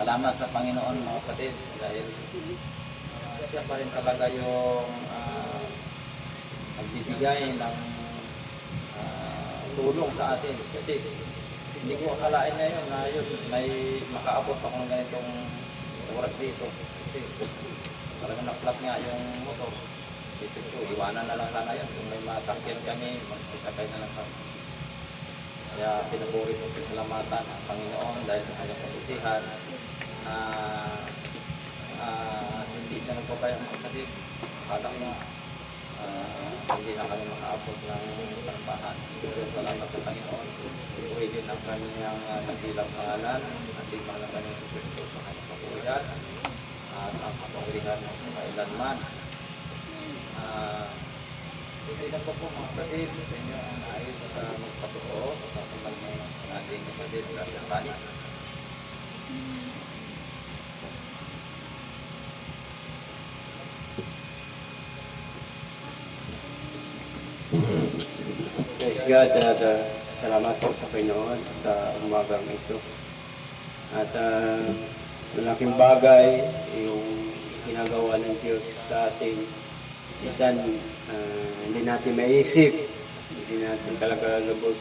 salamat sa Panginoon mga kapatid dahil siya pa rin talaga yung nagbibigay ng tulong sa atin kasi hindi ko akalain na yun may makaabot ako ng ganitong oras dito kasi talagang na-flat nga yung motor. Isip ko, iwanan na lang sana yun kung may masakyan kami, mag-isakay na lang kami. Kaya pinupuri ko pasalamatan ang Panginoon dahil sa kanyang kabutihan na hindi siya nagpapaya mga kapatid. Akala ko hindi na kami makaabot ng panampahan. Pero salamat sa Panginoon. Purihin ang kanyang nabilang pangalan at limang ng kanyang sa Kristo sa kanyang kapurihan at ang kapurihan ng kailanman. Isa na po mga kapatid sa inyo ang nais magpatuo sa kanyang ating kapatid na kasali. Praise God at salamat po sa Panginoon sa umagang ito. At malaking bagay yung ginagawa ng Diyos sa ating isan hindi natin maisip, hindi natin talaga lubos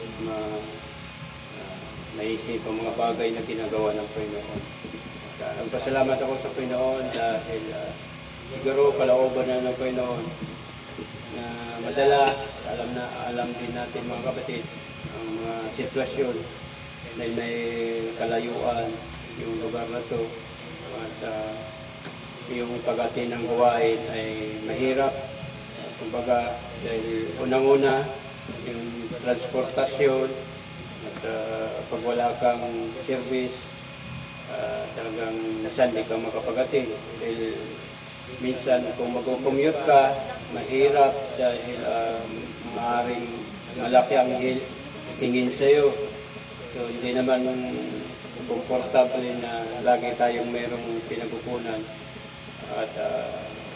maisip ang mga bagay na ginagawa ng Panginoon. Nagpasalamat ako sa Panginoon dahil siguro kalooban na ng Panginoon na madalas alam din natin mga kapatid ang mga sitwasyon na may kalayuan yung lugar na to at yung pag-atin ng gawain ay mahirap. Kumbaga, dahil unang-una, yung transportasyon at pag wala kang service, talagang nasandi kang makapagating. Dahil minsan kung mag-commute ka, mahirap dahil maaaring malaki ang tingin sa'yo. So, hindi naman komportable na lagi tayong mayroong pinagkukunan. At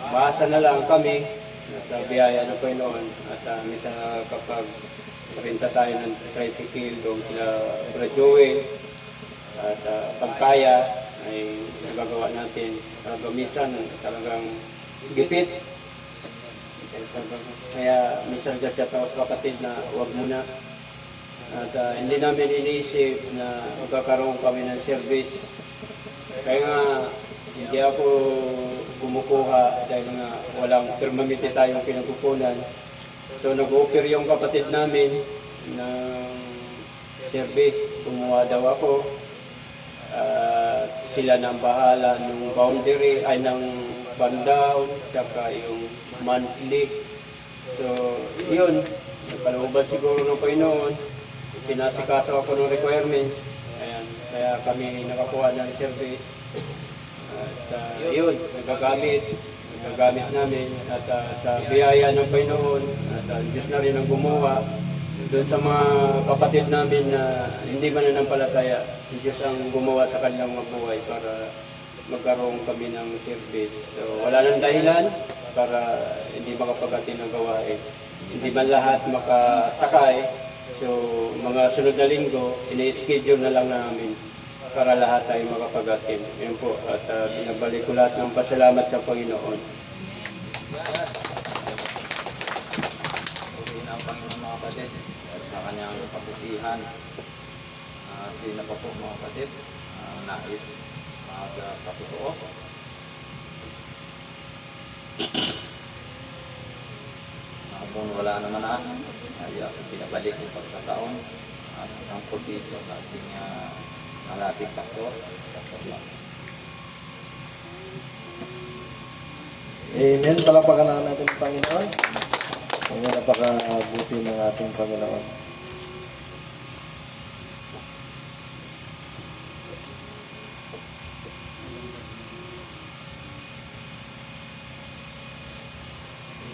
maasa na lang kami sa biyaya ng Panginoon at minsan kapag rinta tayo ng tricycle doon kila Brajoel at pagkaya ay nagagawa natin. Minsan talagang gipit. Kaya minsan chat ako sa kapatid na huwag muna. At hindi namin iniisip na magkakaroon kami ng service. Kaya nga hindi ako kumukuha dahil nga walang permanente tayong pinagkukunan. So nag-offer yung kapatid namin ng service. Kumuha daw ako. Sila nang bahala ng boundary ay ng bandown tsaka yung monthly. So yun, napalooban siguro ng Panginoon. Pinasikaso ako ng requirements. Ayan, kaya kami nakakuha ng service. At yun, nagagamit namin at sa biyaya ng Panginoon at Diyos na rin ang gumawa doon sa mga kapatid namin na hindi mananampalataya. Diyos ang gumawa sa kanilang mabuhay para magkaroon kami ng service. So wala nang dahilan para hindi makapagatin ng gawain. Hindi man lahat makasakay. So mga sunod na linggo, ini-schedule na lang namin para lahat tayo makapag-attend. Yun po. At binabalik ko lahat ng pasalamat sa Panginoon. Purihin ang Panginoon mga kapatid sa kanyang kabutihan. Sino pa po mga kapatid nais magpatutuo. Kung wala naman ay pinabalik yung pagkataon at ang dito sa ating ating pastor Mark. Amen. Palapakan na natin ang Panginoon. Ang napakabuti ng ating Panginoon.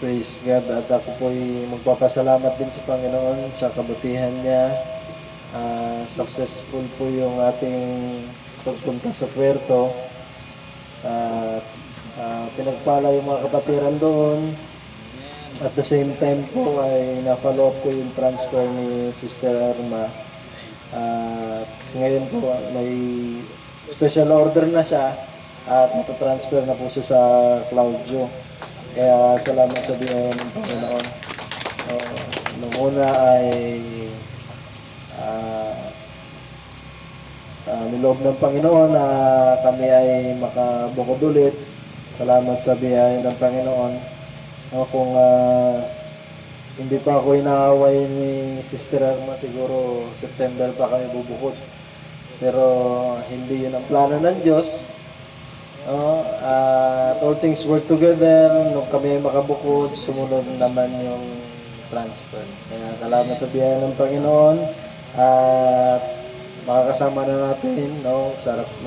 Praise God. At ako po'y magpapasalamat din sa Panginoon sa kabutihan niya. Successful po yung ating pagpunta sa Puerto. Pinagpala yung mga kapatiran doon. At the same time po ay na-follow up ko yung transfer ni Sister Arma. Ngayon po may special order na siya at matatransfer na po siya sa Claudio. Kaya salamat sa biyaya ng Panginoon. Nung una ay niloob ng Panginoon na kami ay makabukod ulit. Salamat sa biyaya ng Panginoon. Kung hindi pa ako inaaway ni Sister Arma, siguro September pa kami bubukod. Pero hindi yun ang plano ng Diyos. At all things work together. Nung kami ay makabukod, sumunod naman yung transfer. Kaya salamat sa biyaya ng Panginoon. At makakasama na natin.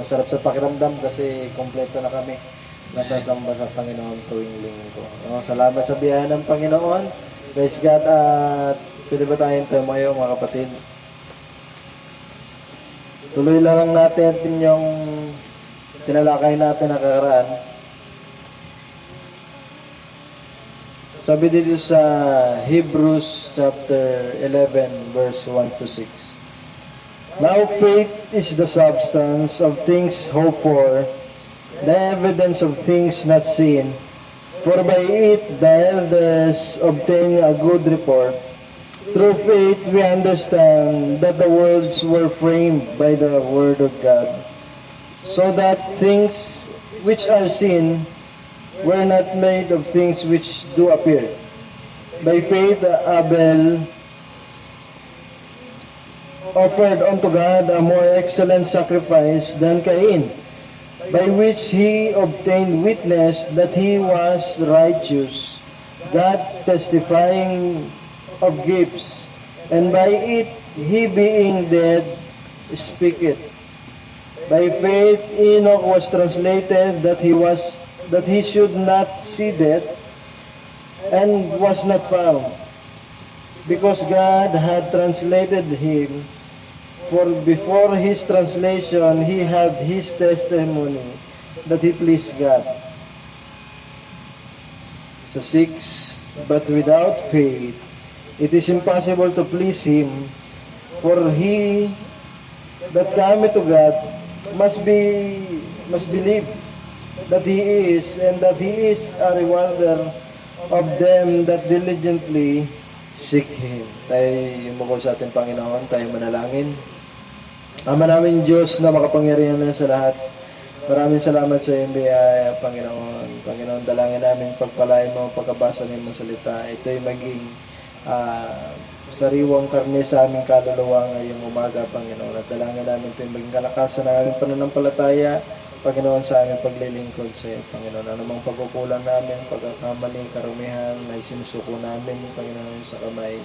Masarap sa pakiramdam kasi kompleto na kami. Nasasamba sa Panginoon tuwing linggo. Salamat sa biyaya ng Panginoon. Praise God. At pwede ba tayong tumayo mga kapatid? Tuloy lang natin yung tinalakay natin nakaraan. Sabi dito sa Hebrews chapter 11 verse 1 to 6. Now faith is the substance of things hoped for, the evidence of things not seen. For by it the elders obtain a good report. Through faith we understand that the worlds were framed by the word of God, so that things which are seen were not made of things which do appear. By faith Abel offered unto God a more excellent sacrifice than Cain, by which he obtained witness that he was righteous, God testifying of gifts, and by it he being dead speaketh. By faith Enoch was translated that he should not see death, and was not found, because God had translated him. For before his translation he had his testimony that he pleased God. So 6, but without faith it is impossible to please him, for he that cometh to God must believe that he is, and that he is a rewarder of them that diligently seek him. Tayo yumuko sa ating Panginoon, tayo manalangin. Ama namin Diyos na makapangyarihan na sa lahat, maraming salamat sa iyong biyaya, Panginoon. Panginoon, dalangin namin pagpalain mo, pagkabasa ng iyong salita. Ito'y maging sariwang karne sa aming kaluluwa ngayong umaga, Panginoon. At dalangin namin ito'y maging kalakasan ng aming pananampalataya, Panginoon, sa aming paglilingkod sa iyo, Panginoon. Anumang pagkukulang namin, pagkakamali, karumihan, na sinusuko namin, Panginoon, sa kamay.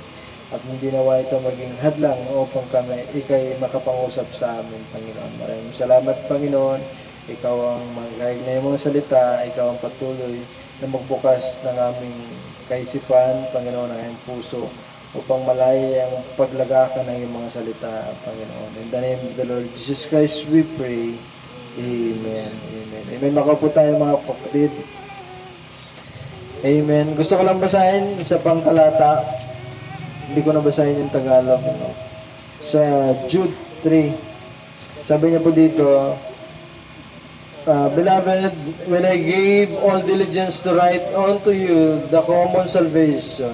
At hindi nawa ito maging hadlang upang kami, ikay makapangusap sa amin, Panginoon. Maraming salamat, Panginoon. Ikaw ang mag-guide na yung mga salita, ikaw ang patuloy na magbukas ng aming kaisipan, Panginoon, ang aming puso, upang malaya ang paglagakan ng iyong mga salita, Panginoon. In the name of the Lord Jesus Christ, we pray. Amen. Amen. Amen. Makaupo tayo mga kapatid. Amen. Gusto ko lang basahin isa pang talata. Hindi ko na basahin yung Tagalog. No? Sa Jude 3. Sabi niya po dito, Beloved, when I gave all diligence to write unto you the common salvation,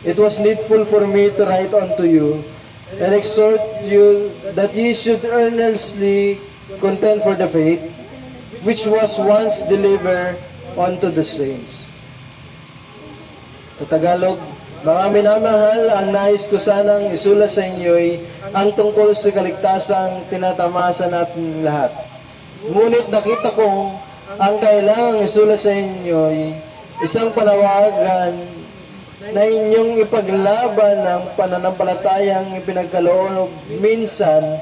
it was needful for me to write unto you and exhort you that ye should earnestly contend for the faith which was once delivered unto the saints. Sa Tagalog, mga minamahal, ang nais ko sanang isulat sa inyo'y ang tungkol sa kaligtasang tinatamasa natin lahat. Ngunit nakita kong ang kailangang isulat sa inyo'y isang panawagan na inyong ipaglaban ng pananampalatayang ipinagkaloob minsan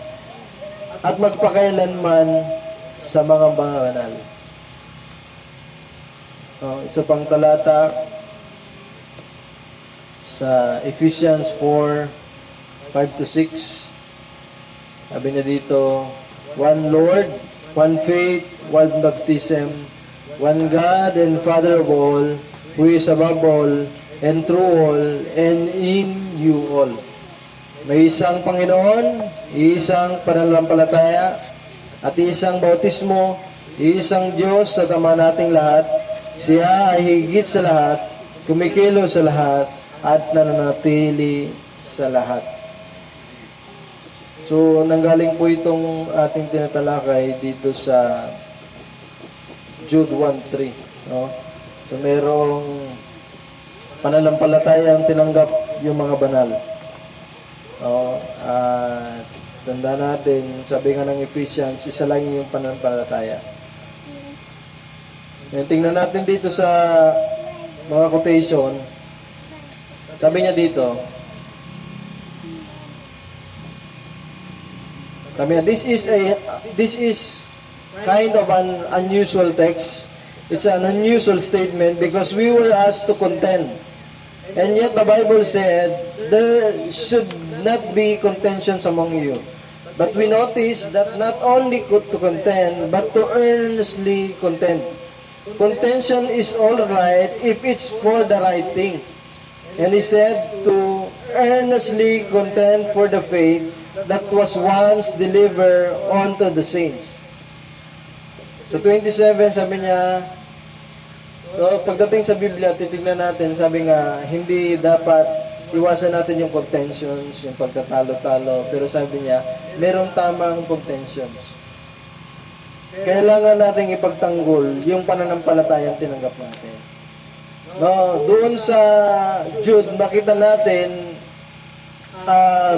at magpakailanman sa mga banal. Isa pang talata sa Ephesians 4, 5-6. Sabi niya dito, one Lord, one faith, one baptism, one God and Father of all, who is above all, and through all, and in you all. May isang Panginoon, isang pananampalataya, at iisang bautismo, iisang Diyos sa tama nating lahat. Siya ay higit sa lahat, kumikilos sa lahat, at nananatili sa lahat. So, nanggaling po itong ating tinatalakay dito sa Jude 1:3. No? So, merong pananampalatayang tinanggap yung mga banal. No? At tanda natin, sabi nga ng Ephesians, isa lang yung pananampalataya. Ngayon, tingnan natin dito sa mga quotation. Sabi niya dito, this is kind of an unusual text. It's an unusual statement because we were asked to contend. And yet the Bible said, there should not be contentions among you. But we notice that not only to contend, but to earnestly contend. Contention is all right if it's for the right thing. And he said to earnestly contend for the faith that was once delivered unto the saints. Sa 27, sabi niya, so, pagdating sa Biblia, titignan natin, sabi nga, hindi dapat iwasan natin yung contentions, yung pagtatalo-talo. Pero sabi niya, merong tamang contentions. Kailangan nating ipagtanggol yung pananampalatayang tinanggap natin. No, doon sa Jude, makita natin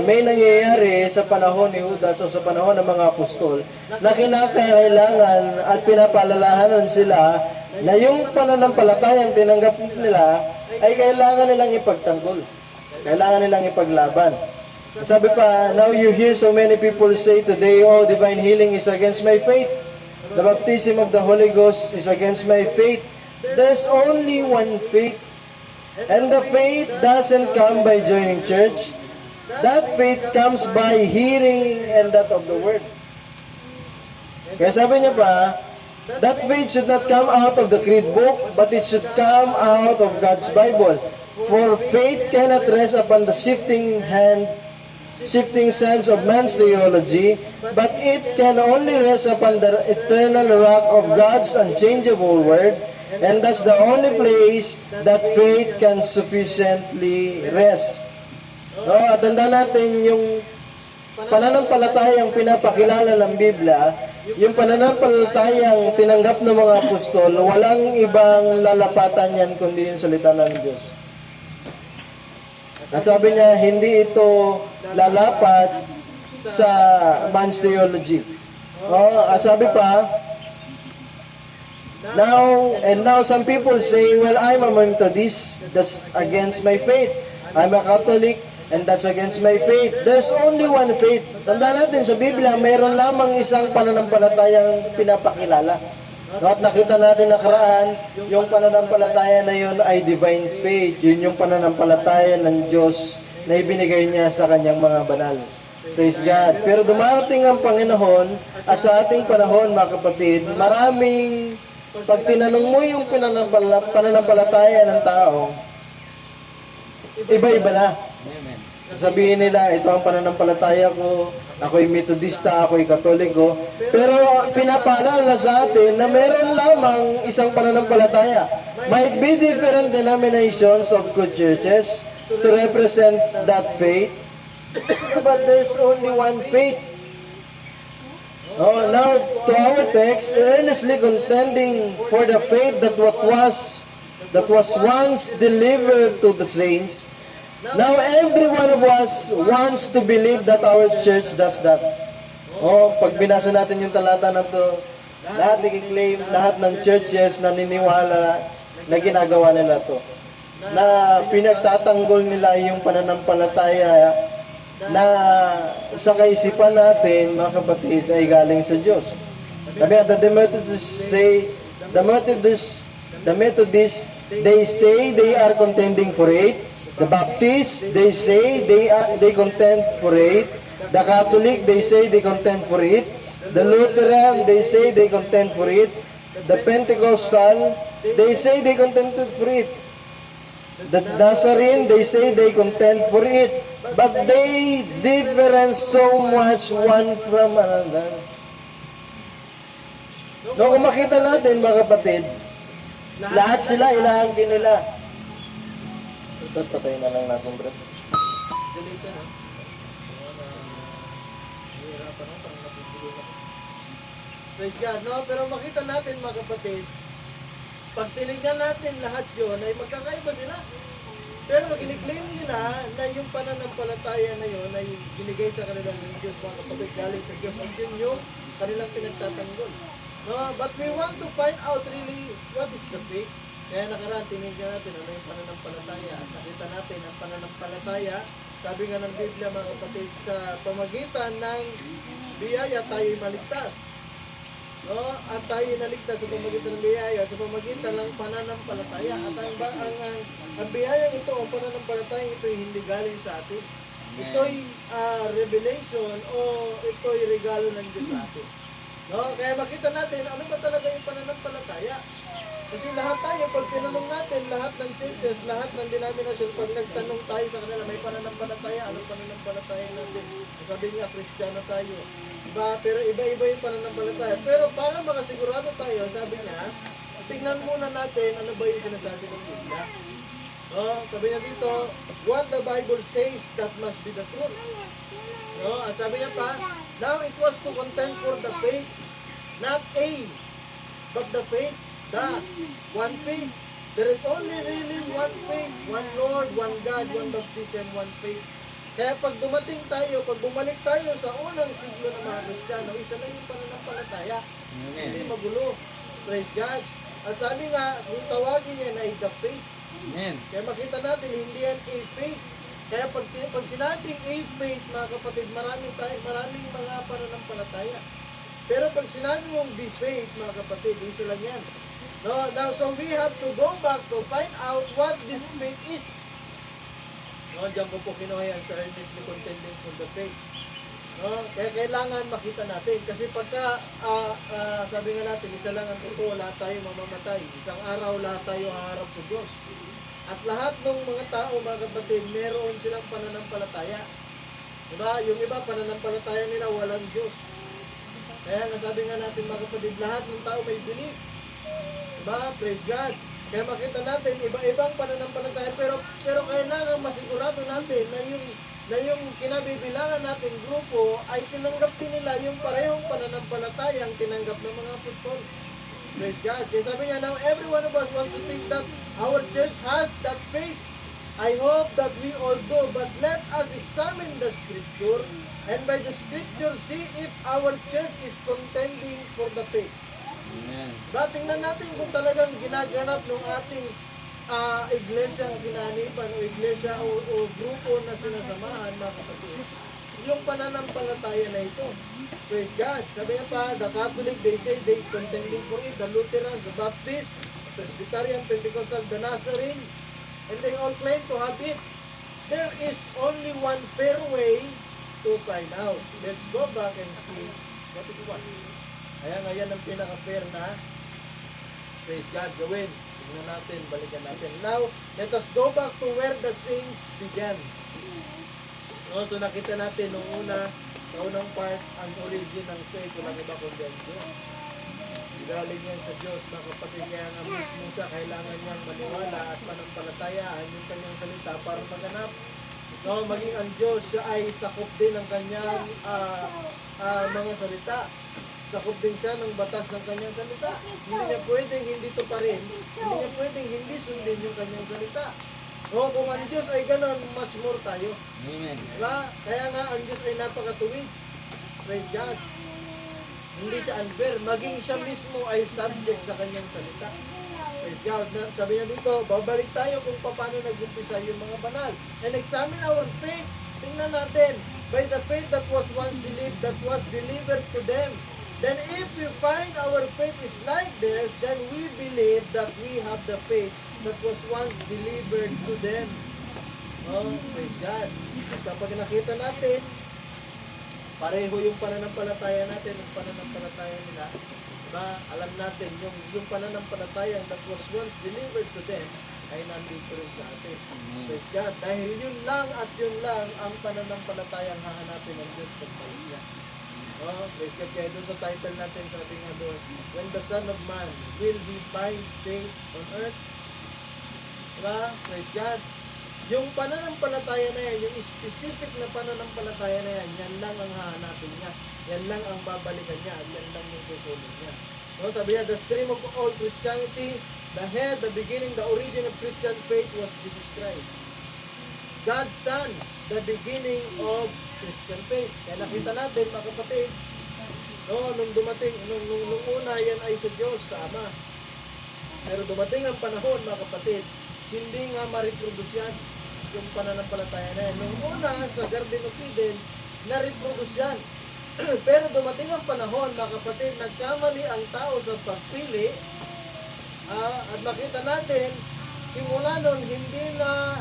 may nangyayari sa panahon ni Judas o sa panahon ng mga apostol na kinakailangan at pinapaalalahanan sila na yung pananampalatayang tinanggap nila ay kailangan nilang ipagtanggol. Kailangan nilang ipaglaban. Sabi pa, now you hear so many people say today, oh, divine healing is against my faith. The baptism of the Holy Ghost is against my faith. There's only one faith. And the faith doesn't come by joining church. That faith comes by hearing and that of the word. Kaya sabi niya pa, that faith should not come out of the creed book, but it should come out of God's Bible. For faith cannot rest upon the shifting sands of man's theology, but it can only rest upon the eternal rock of God's unchangeable word, and that's the only place that faith can sufficiently rest. No, at tanda natin yung pananampalatayang pinapakilala ng Biblia, yung pananampalatayang tinanggap ng mga apostol, walang ibang lalapatan yan kundi yung salita ng Diyos. At sabi niya, hindi ito lalapat sa man's theology. At sabi pa, now some people say, well, I'm a Methodist, that's against my faith. I'm a Catholic, and that's against my faith. There's only one faith. Tandaan natin, sa Biblia, mayroon lamang isang pananampalatayang pinapakilala. At nakita natin nakaraan, yung pananampalataya na yun ay divine faith. Yun yung pananampalataya ng Diyos na ibinigay niya sa kanyang mga banal. Praise God. Pero dumarating ang Panginoon at sa ating panahon, mga kapatid, maraming, pag tinanong mo yung pananampalataya ng tao, iba-iba na. Sabihin nila, ito ang pananampalataya ko, ako'y Metodista, ako'y Katoliko. Pero pinapaalala sa atin na meron lamang isang pananampalataya. Might be different denominations of good churches to represent that faith, but there's only one faith. Now, to our text, earnestly contending for the faith that was once delivered to the saints. Now, every one of us wants to believe that our church does that. Pag binasa natin yung talata na to, lahat nag-claim, lahat ng churches naniniwala na ginagawa nila to. Na pinagtatanggol nila yung pananampalataya na sa kaisipan natin, mga kapatid, ay galing sa Diyos. Sabi at the Methodists say, the Methodists, they say they are contending for it. The Baptists, they say they contend for it. The Catholic, they say they contend for it. The Lutheran, they say they contend for it. The Pentecostal, they say they contend for it. The Nazarene, they say they contend for it. But they differ so much one from another. No, kung makita natin mga kapatid, lahat sila inaangkin nila. Ito, patayin na lang natin, bro. Deletion, ha? Nahihirapan ako, parang nabibigo na. Praise God, no? Pero makita natin mga kapatid, pag tinignan natin lahat yun, ay magkakaiba sila. Pero kiniklaim nila na yung pananampalataya na yun ay binigay sa kanila ng Diyos, mga kapatid, galing sa Diyos. At yun yung kanilang pinagtatanggol. No? But we want to find out really what is the faith. Kaya nakaraan, tinignan natin ano yung pananampalataya. At nakita natin ang pananampalataya, sabi nga ng Biblia mga kapatid, sa pamagitan ng biyaya tayo'y maligtas. No? At tayo naligtas sa pamagitan ng biyaya, sa pamagitan ng pananampalataya. At ang biyayang ito, ang pananampalataya ito ay hindi galing sa atin. Ito'y revelation o ito'y regalo ng Diyos sa atin. No? Kaya makita natin, ano ba talaga yung pananampalataya? Kasi lahat tayo, pag tinanong natin, lahat ng churches, lahat ng denomination, pag nagtanong tayo sa kanila, may pananampalataya, anong pananampalataya natin? Sabi nga, Kristiyano tayo. Pero iba-iba yung pananampalataya. Pero para makasigurado tayo, sabi niya, tingnan muna natin ano ba yung sinasabi ng Biblia. No? Sabi niya dito, what the Bible says, that must be the truth. No? At sabi niya pa, now it was to contend for the faith, not a, but the faith, the one faith. There is only really one faith, one Lord, one God, one baptism, one faith. Kaya pag dumating tayo, pag bumalik tayo sa unang siglo ng mga Kristiyano, isa lang yung pananampalataya. Hindi magulo. Praise God. At sabi nga, yung tawagin yan ay the faith. Amen. Kaya makita natin, hindi yan a faith. Kaya pag sinabing a faith, mga kapatid, maraming mga pananampalataya. Pero pag sinabi mong the faith, mga kapatid, isa lang yan. No? Now, so we have to go back to find out what this faith is. No, diyan ko po kinuha yan sa earnestly contending for the faith. No? Kaya kailangan makita natin. Kasi pagka, sabi nga natin, isa lang ang totoo, lahat tayo mamamatay. Isang araw, lahat tayo haharap sa Diyos. At lahat ng mga tao, mga kapatid, meron silang pananampalataya. Diba? Yung iba, pananampalataya nila, walang Diyos. Kaya nga sabi nga natin, mga kapatid, lahat ng tao may belief. Diba? Praise God. Kaya makita natin, iba-ibang pananampalataya, pero kailangan masigurado natin na yung kinabibilangan natin grupo ay tinanggap din nila yung parehong pananampalatayang tinanggap ng mga apostol. Praise God. Kaya sabi niya, now every one of us wants to think that our church has that faith. I hope that we all do, but let us examine the scripture, and by the scripture see if our church is contending for the faith. Amen. Tingnan natin kung talagang ginaganap ng ating iglesia ang ginanipan o iglesia o grupo na sinasamahan, mga kapatid, yung pananampalataya na ito. Praise God. Sabi niya pa, the Catholic, they say they contending for it, the Lutherans, the Baptist, Presbyterian, Pentecostal, the Nazarene, and they all claim to have it. There is only one fair way to find out. Let's go back and see what it was. Kaya nga yan ang pinaka-fair na, praise God, gawin. Tingnan natin, balikan natin. Now, let us go back to where the saints began. No, so nakita natin nung una, sa unang part, ang origin ng faith, walang iba kundi ang Diyos. Galing yan sa Diyos, mga kapatid, kaya nga mismo siya, kailangan niyang maniwala at manampalatayaan yung kanyang salita para maganap. No, maging ang Diyos, siya ay sakop din ng kanyang mga salita. Sakop din siya ng batas ng kanyang salita. Hindi niya pwedeng hindi to pa rin. Hindi niya pwedeng hindi sundin yung kanyang salita. O kung ang Diyos ay ganon, much more tayo. Amen. Diba? Kaya nga ang Diyos ay napakatuwid. Praise God. Hindi siya unfair. Maging siya mismo ay subject sa kanyang salita. Praise God. Sabi niya dito, babalik tayo kung paano nag-umpisa yung mga banal. And examine our faith. Tingnan natin. By the faith that was once believed, that was delivered to them. Then if we find our faith is like theirs, then we believe that we have the faith that was once delivered to them. Oh, praise God. At kapag nakita natin, pareho yung pananampalataya natin at pananampalataya nila, diba? Alam natin, yung pananampalataya that was once delivered to them ay nandito rin sa atin. Praise God. Dahil yun lang at yun lang ang pananampalatayang hahanapin ng Diyos pagbalik niya. Oh, praise God. Kaya dun sa title natin, sabi nga doon, when the Son of Man will he find faith on earth? Diba? Praise God. Yung pananampalataya na yan, yung specific na pananampalataya na yan, yan lang ang hahanapin niya. Yan lang ang babalikan niya. At yan lang yung kukunin niya. No, sabi niya, the stream of all Christianity, the head, the beginning, the origin of Christian faith was Jesus Christ. God's Son, the beginning of Christian faith. Kaya nakita natin, mga kapatid, no, nung dumating, nung una, yan ay sa Diyos, sa Ama. Pero dumating ang panahon, mga kapatid, hindi nga ma-reproduce yan, yung pananampalataya na yan. Nung una, sa Garden of Eden, na-reproduce yan. Pero dumating ang panahon, mga kapatid, nagkamali ang tao sa pagpili, at makita natin, simula nun, hindi na,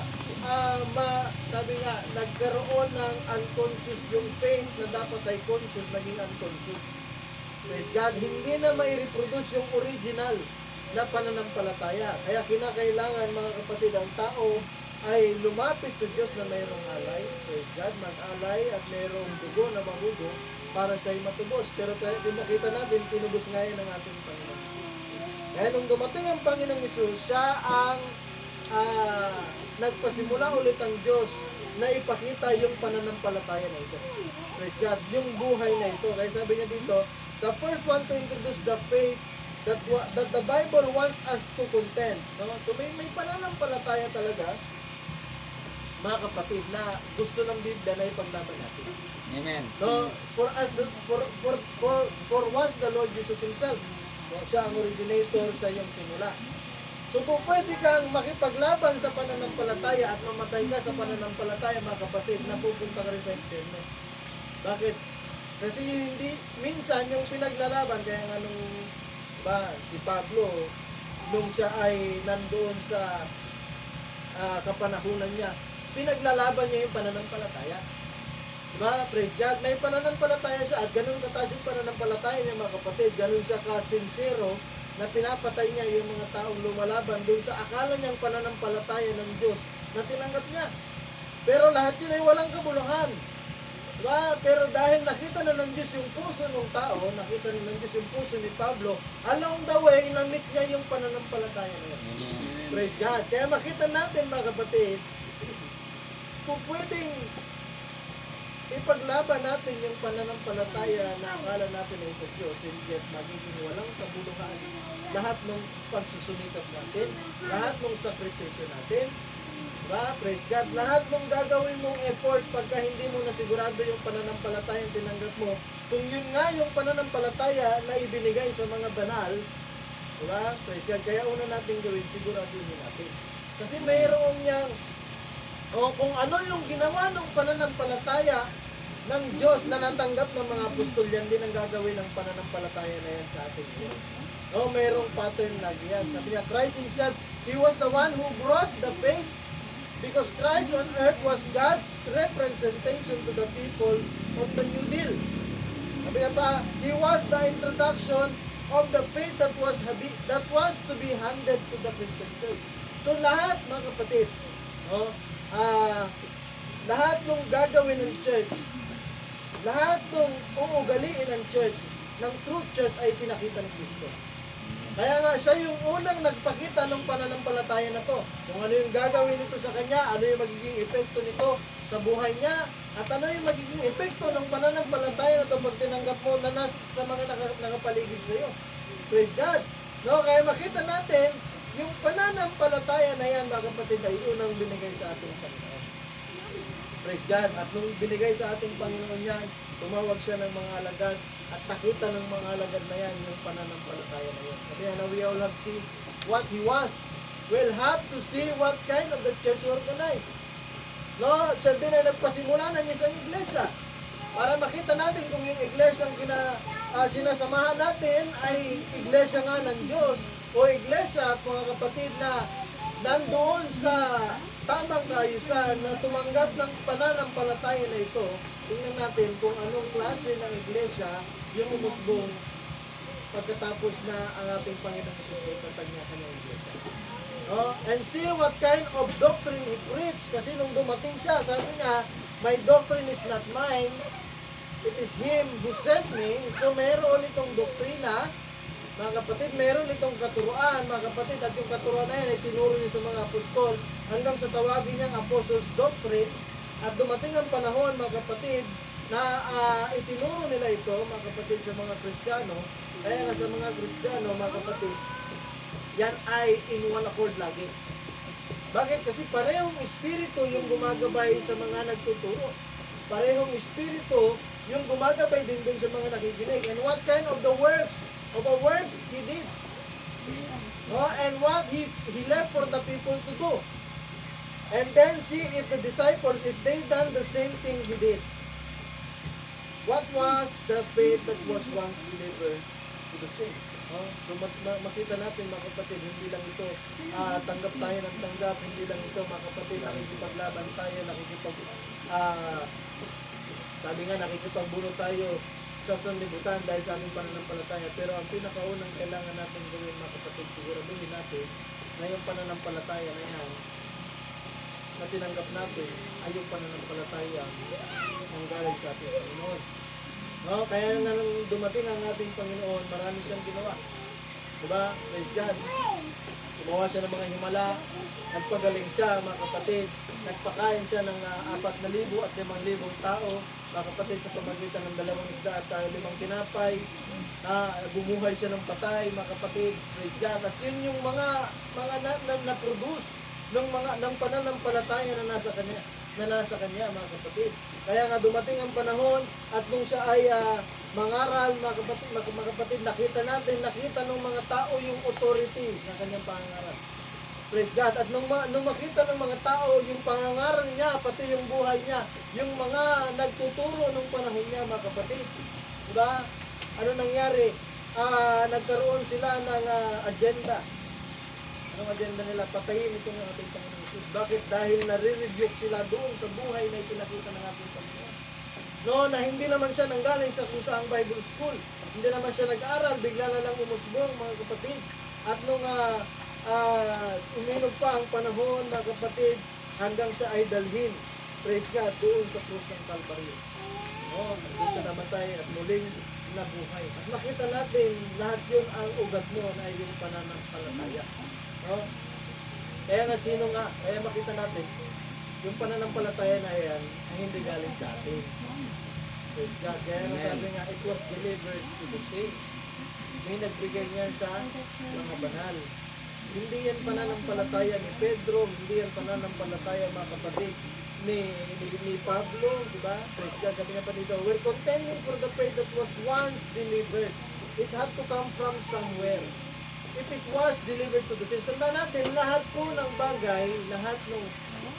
sabi nga, nagkaroon ng unconscious yung faith na dapat ay conscious, naging unconscious. Praise God, hindi na mai-reproduce yung original na pananampalataya. Kaya kinakailangan, mga kapatid, ang tao ay lumapit sa Diyos na mayroong alay, praise God, mag-alay at mayroong dugo na mahugo para siya'y matubos. Pero kaya makita natin, tinubos nga yan ng ating Panginoon. Kaya nung dumating ang Panginoong Hesus, siya ang nagpasimula ulit ang Diyos na ipakita yung pananampalataya na ito. Praise God, yung buhay na ito. Kaya sabi niya dito, the first one to introduce the faith that the Bible wants us to contend. No? So may pananampalataya talaga, mga kapatid, na gusto ng Biblia na ipaglaban natin. Amen. No, for once the Lord Jesus Himself, no, siya ang originator, siya yung simula. So kung pwede kang makipaglaban sa pananampalataya at mamatay ka sa pananampalataya, mga kapatid, napupunta ka rin sa impyerno. Bakit? Kasi hindi, minsan yung pinaglalaban, kaya nga nung si Pablo, nung siya ay nandoon sa kapanahunan niya, pinaglalaban niya yung pananampalataya. Diba? Praise God. May pananampalataya siya at ganun kataas yung pananampalataya niya, mga kapatid. Ganun siya ka-sincero na pinapatay niya yung mga taong lumalaban doon sa akala niyang pananampalataya ng Diyos na tinanggap niya. Pero lahat yun ay walang kabuluhan. Diba? Pero dahil nakita na ng Diyos yung puso ng tao, nakita na ng Diyos yung puso ni Pablo, along the way, namit niya yung pananampalataya na yun. Praise God. Kaya makita natin, mga kapatid, kung pwedeng ipaglaban natin yung pananampalataya na akala natin ay sa Diyos, hindi at magiging walang kabuluhan lahat ng pagsusumikap natin, lahat ng sakripisyo natin, diba? Praise God. Lahat ng gagawin mong effort pagka hindi mo nasigurado yung pananampalataya yung tinanggap mo, kung yun nga yung pananampalataya na ibinigay sa mga banal, diba? Praise God. Kaya una natin gawin, siguraduhin natin. Kasi mayroong niyang, kung ano yung ginawa ng pananampalataya ng Diyos na natanggap ng mga apostol, yan din ang gagawin ng pananampalataya na yan sa atin ngayon. Mayroong pattern na yan. Sabi niya, Christ Himself, He was the one who brought the faith because Christ on earth was God's representation to the people of the New Deal. Sabi niya pa, He was the introduction of the faith that was to be handed to the Christian church. So lahat, mga kapatid, lahat ng gagawin ng church, lahat ng uugaliin ng church, ng truth church ay pinakita ng Kristo. Kaya nga siya yung unang nagpakita ng pananampalataya na to. Kung ano yung gagawin nito sa kanya, ano yung magiging epekto nito sa buhay niya, at ano yung magiging epekto ng pananampalataya na to pag tinanggap mo na sa mga nakapaligid sa iyo. Praise God. No, kaya makita natin yung pananampalataya na yan, mga kapatid, ay unang binigay sa ating Panginoon. Praise God. At nung binigay sa ating Panginoon yan, tumawag siya ng mga alagad at nakita ng mga alagad na yan yung pananampalataya na yan. Sabi na, we all have seen what He was. We'll have to see what kind of the church organized. No, siya din ay nagpasimula ng isang iglesia para makita natin kung yung iglesia ang sinasamahan natin ay iglesia nga ng Diyos o iglesia, mga kapatid, na nandoon sa tamang kaayusan na tumanggap ng pananampalataya na ito. Tingnan natin kung anong klase ng iglesia yung umusbong pagkatapos na ang ating Panginoon Jesus ay patag niya kanyang iglesia. And see what kind of doctrine He preached. Kasi nung dumating siya, sabi niya, my doctrine is not mine, it is Him who sent me. So meron itong doktrina, mga kapatid, meron itong katuruan, mga kapatid, at yung katuruan na yan ay tinuro niya sa mga apostol hanggang sa tawagin niyang Apostles' Doctrine. At dumating ang panahon, mga kapatid, na itinuro nila ito, mga kapatid, sa mga Kristiyano. Kaya nga sa mga Kristiyano, mga kapatid, yan ay in one accord lagi. Bakit? Kasi parehong espiritu yung gumagabay sa mga nagtuturo. Parehong espiritu yung gumagabay din dun sa mga nakikinig. And what kind of the works He did? Oh, and what he left for the people to do. And then see if the disciples, if they done the same thing He did. What was the faith that was once delivered to the saints? Oh, so makita natin, mga kapatid, hindi lang ito tanggap tayo ng tanggap, hindi lang ito, mga kapatid, nakikipaglaban tayo, sabi nga, nakikipagbuno tayo sa sanlibutan dahil sa aming pananampalataya. Pero ang pinakaunang kailangan natin gawin, mga kapatid, siguraduhin natin na yung pananampalataya na yan na tinanggap natin ay yung pananampalataya ang galing sa ating Panginoon. No, kaya nga nung dumating ang ating Panginoon, marami siyang ginawa. Diba? Praise God. Gumawa siya ng mga himala, nagpagaling siya, mga kapatid, nagpakain siya ng 4,000 at 5,000 tao, mga kapatid, sa pamagitan ng 2 isda at 5 tinapay, bumuhay siya ng patay, mga kapatid, praise God. At yun yung mga na-produce ng pananampalataya na nasa kanya, mga kapatid. Kaya nga dumating ang panahon at nung siya ay mangaral, mga kapatid, nakita ng mga tao yung authority ng kanyang pangangaral. Praise God. At nung makita ng mga tao yung pangangaral niya, pati yung buhay niya, yung mga nagtuturo ng panahon niya, mga kapatid. Diba? Ano nangyari? Nagkaroon sila ng agenda. Anong agenda nila? Patayin itong ating Panginoon Jesus. Bakit? Dahil nare-rebuke sila doon sa buhay na ipinakita ng ating Panginoon. No, na hindi naman siya nanggaling sa kusaang Bible School. Hindi naman siya nag-aral, bigla na lang umusbong, mga kapatid. At nung uminog pa ang panahon, mga kapatid, hanggang siya ay dalhin, praise God, doon sa krus ng Calvary. No, doon siya namatay at muling nabuhay. At makita natin, lahat yun ang ugat mo na yung pananampalataya. No? Kaya nga kaya makita natin, yung pananampalataya na yan ay hindi galing sa atin. Praise God. Kaya nga sabi nga, it was delivered to the saints. May nagbigay niyan sa mga banal. Hindi yan pananampalataya ni Pedro, hindi yan pananampalataya, mga kapatid, ni Pablo, di ba? Praise God. Sabi niya pa dito, we're contending for the faith that was once delivered. It had to come from somewhere. If it was delivered to the saints, tanda natin, lahat po ng bagay, lahat ng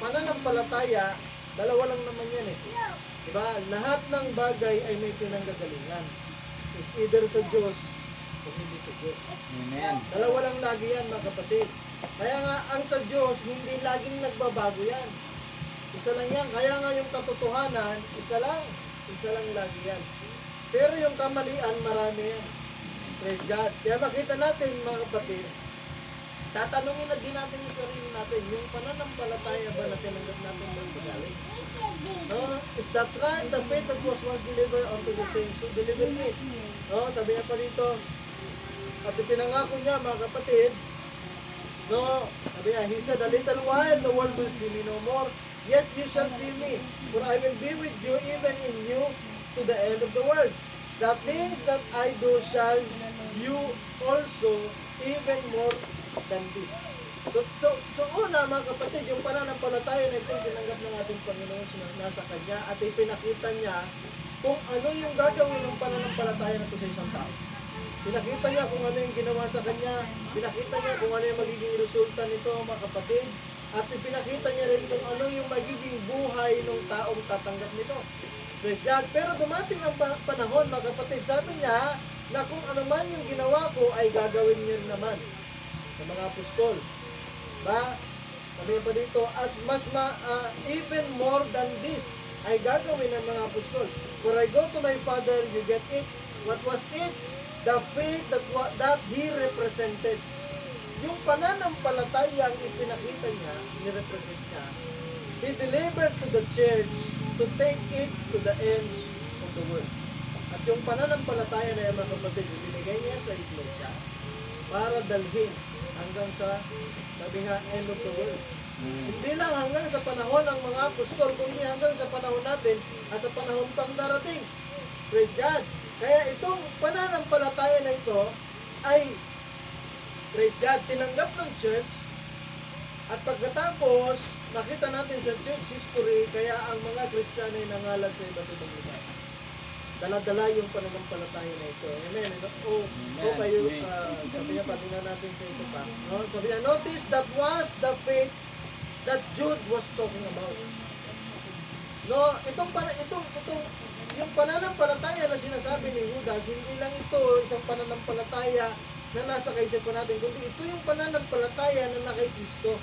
pananampalataya, dalawa lang naman yan eh. Diba? Lahat ng bagay ay may pinanggagalingan. It's either sa Diyos o hindi sa Diyos. Amen. Dalawa lang lagi yan, mga kapatid. Kaya nga, ang sa Diyos, hindi laging nagbabago yan. Isa lang yan. Kaya nga yung katotohanan, isa lang. Isa lang lagi yan. Pero yung kamalian, marami yan. Praise God. Kaya makita natin, mga kapatid, tatanungin na din natin yung sarili natin, yung pananampalataya ba na tinanggap natin ng pagaling? Is that right? The faith that was once delivered unto the saints who delivered it. Sabi niya pa dito, at ipinangako niya, mga kapatid, sabi niya, He said, a little while the world will see me no more, yet you shall see me, for I will be with you even in you to the end of the world. That means that I do shall you also even more than this. So una, mga kapatid, yung pananampalataya na ito tinanggap ng ating Panginoon nasa Kanya at ipinakita niya kung ano yung gagawin ng pananampalataya na ito sa isang tao. Pinakita niya kung ano yung ginawa sa Kanya, pinakita niya kung ano yung magiging resulta nito, mga kapatid, at ipinakita niya rin kung ano yung magiging buhay ng taong tatanggap nito. Praise God. Pero dumating ang panahon, mga kapatid, sabi niya na kung ano man yung ginawa ko ay gagawin niyo naman sa mga apostol. Ba? Sabi pa dito, at even more than this ay gagawin ng mga apostol. For I go to my Father, you get it. What was it? The faith that He represented. Yung pananampalataya ang ipinakita niya, ni-represent niya, He delivered to the church to take it to the ends of the world. At yung pananampalataya na yan, mga kapatid, binigay niya sa iglesia para dalhin hanggang sa, sabi nga, end of the world. Hindi lang hanggang sa panahon ng mga apostol, kundi hanggang sa panahon natin at sa panahon pang darating. Praise God! Kaya itong pananampalataya na ito ay, praise God, tinanggap ng church. At pagkatapos, makita natin sa church history, kaya ang mga Kristiyano ay nangalan sa iba't ibang lugar. Dala-dala yung pananampalataya na ito. Amen. O kayo, sabi niya, patingnan natin sa isa pa. No? Sabi niya, notice that was the faith that Jude was talking about. No, yung pananampalataya na sinasabi ni Judas, hindi lang ito isang pananampalataya na nasa kaisipan natin, kundi ito yung pananampalataya na kay Kristo.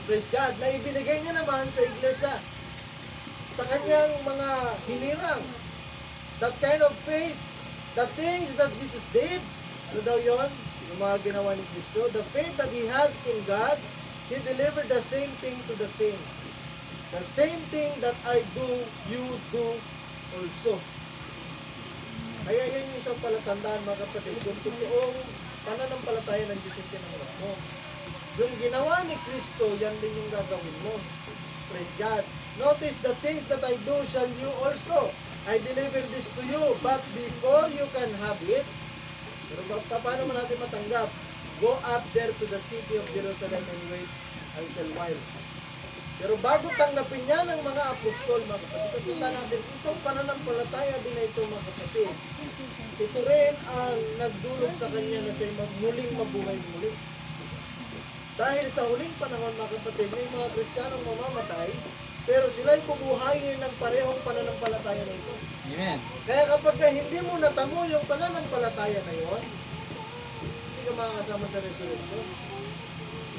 Praise God, na ibinigay niya naman sa iglesia, sa kanyang mga hinirang. That kind of faith, the things that Jesus did, ano daw yun? Yung mga ginawa ni Kristo, the faith that He had in God, He delivered the same thing to the saints. The same thing that I do, you do also. Kaya yan yung isang palatandaan, mga kapatid, kung totoong pananampalataya ng Diyos yung tinanggap mo. Yung ginawa ni Kristo, yan din yung gagawin mo. Praise God. Notice the things that I do shall you also. I deliver this to you, but before you can have it, pero paano man natin matanggap? Go up there to the city of Jerusalem and wait until while. Pero bago tanggapin niya ng mga apostol, mga kapatid, kita natin, itong pananampalataya din na ito, mga kapatid. Ito rin ang nagdulot sa kanya na siya muling mabuhay muli. Dahil sa huling panahon, mga kapatid, may mga Kristiyanong mamamatay, pero sila'y bubuhayin ng parehong pananampalataya na ito. Amen. Kaya kapag hindi mo natamo yung pananampalataya na yon, hindi ka makakasama sa resurrection.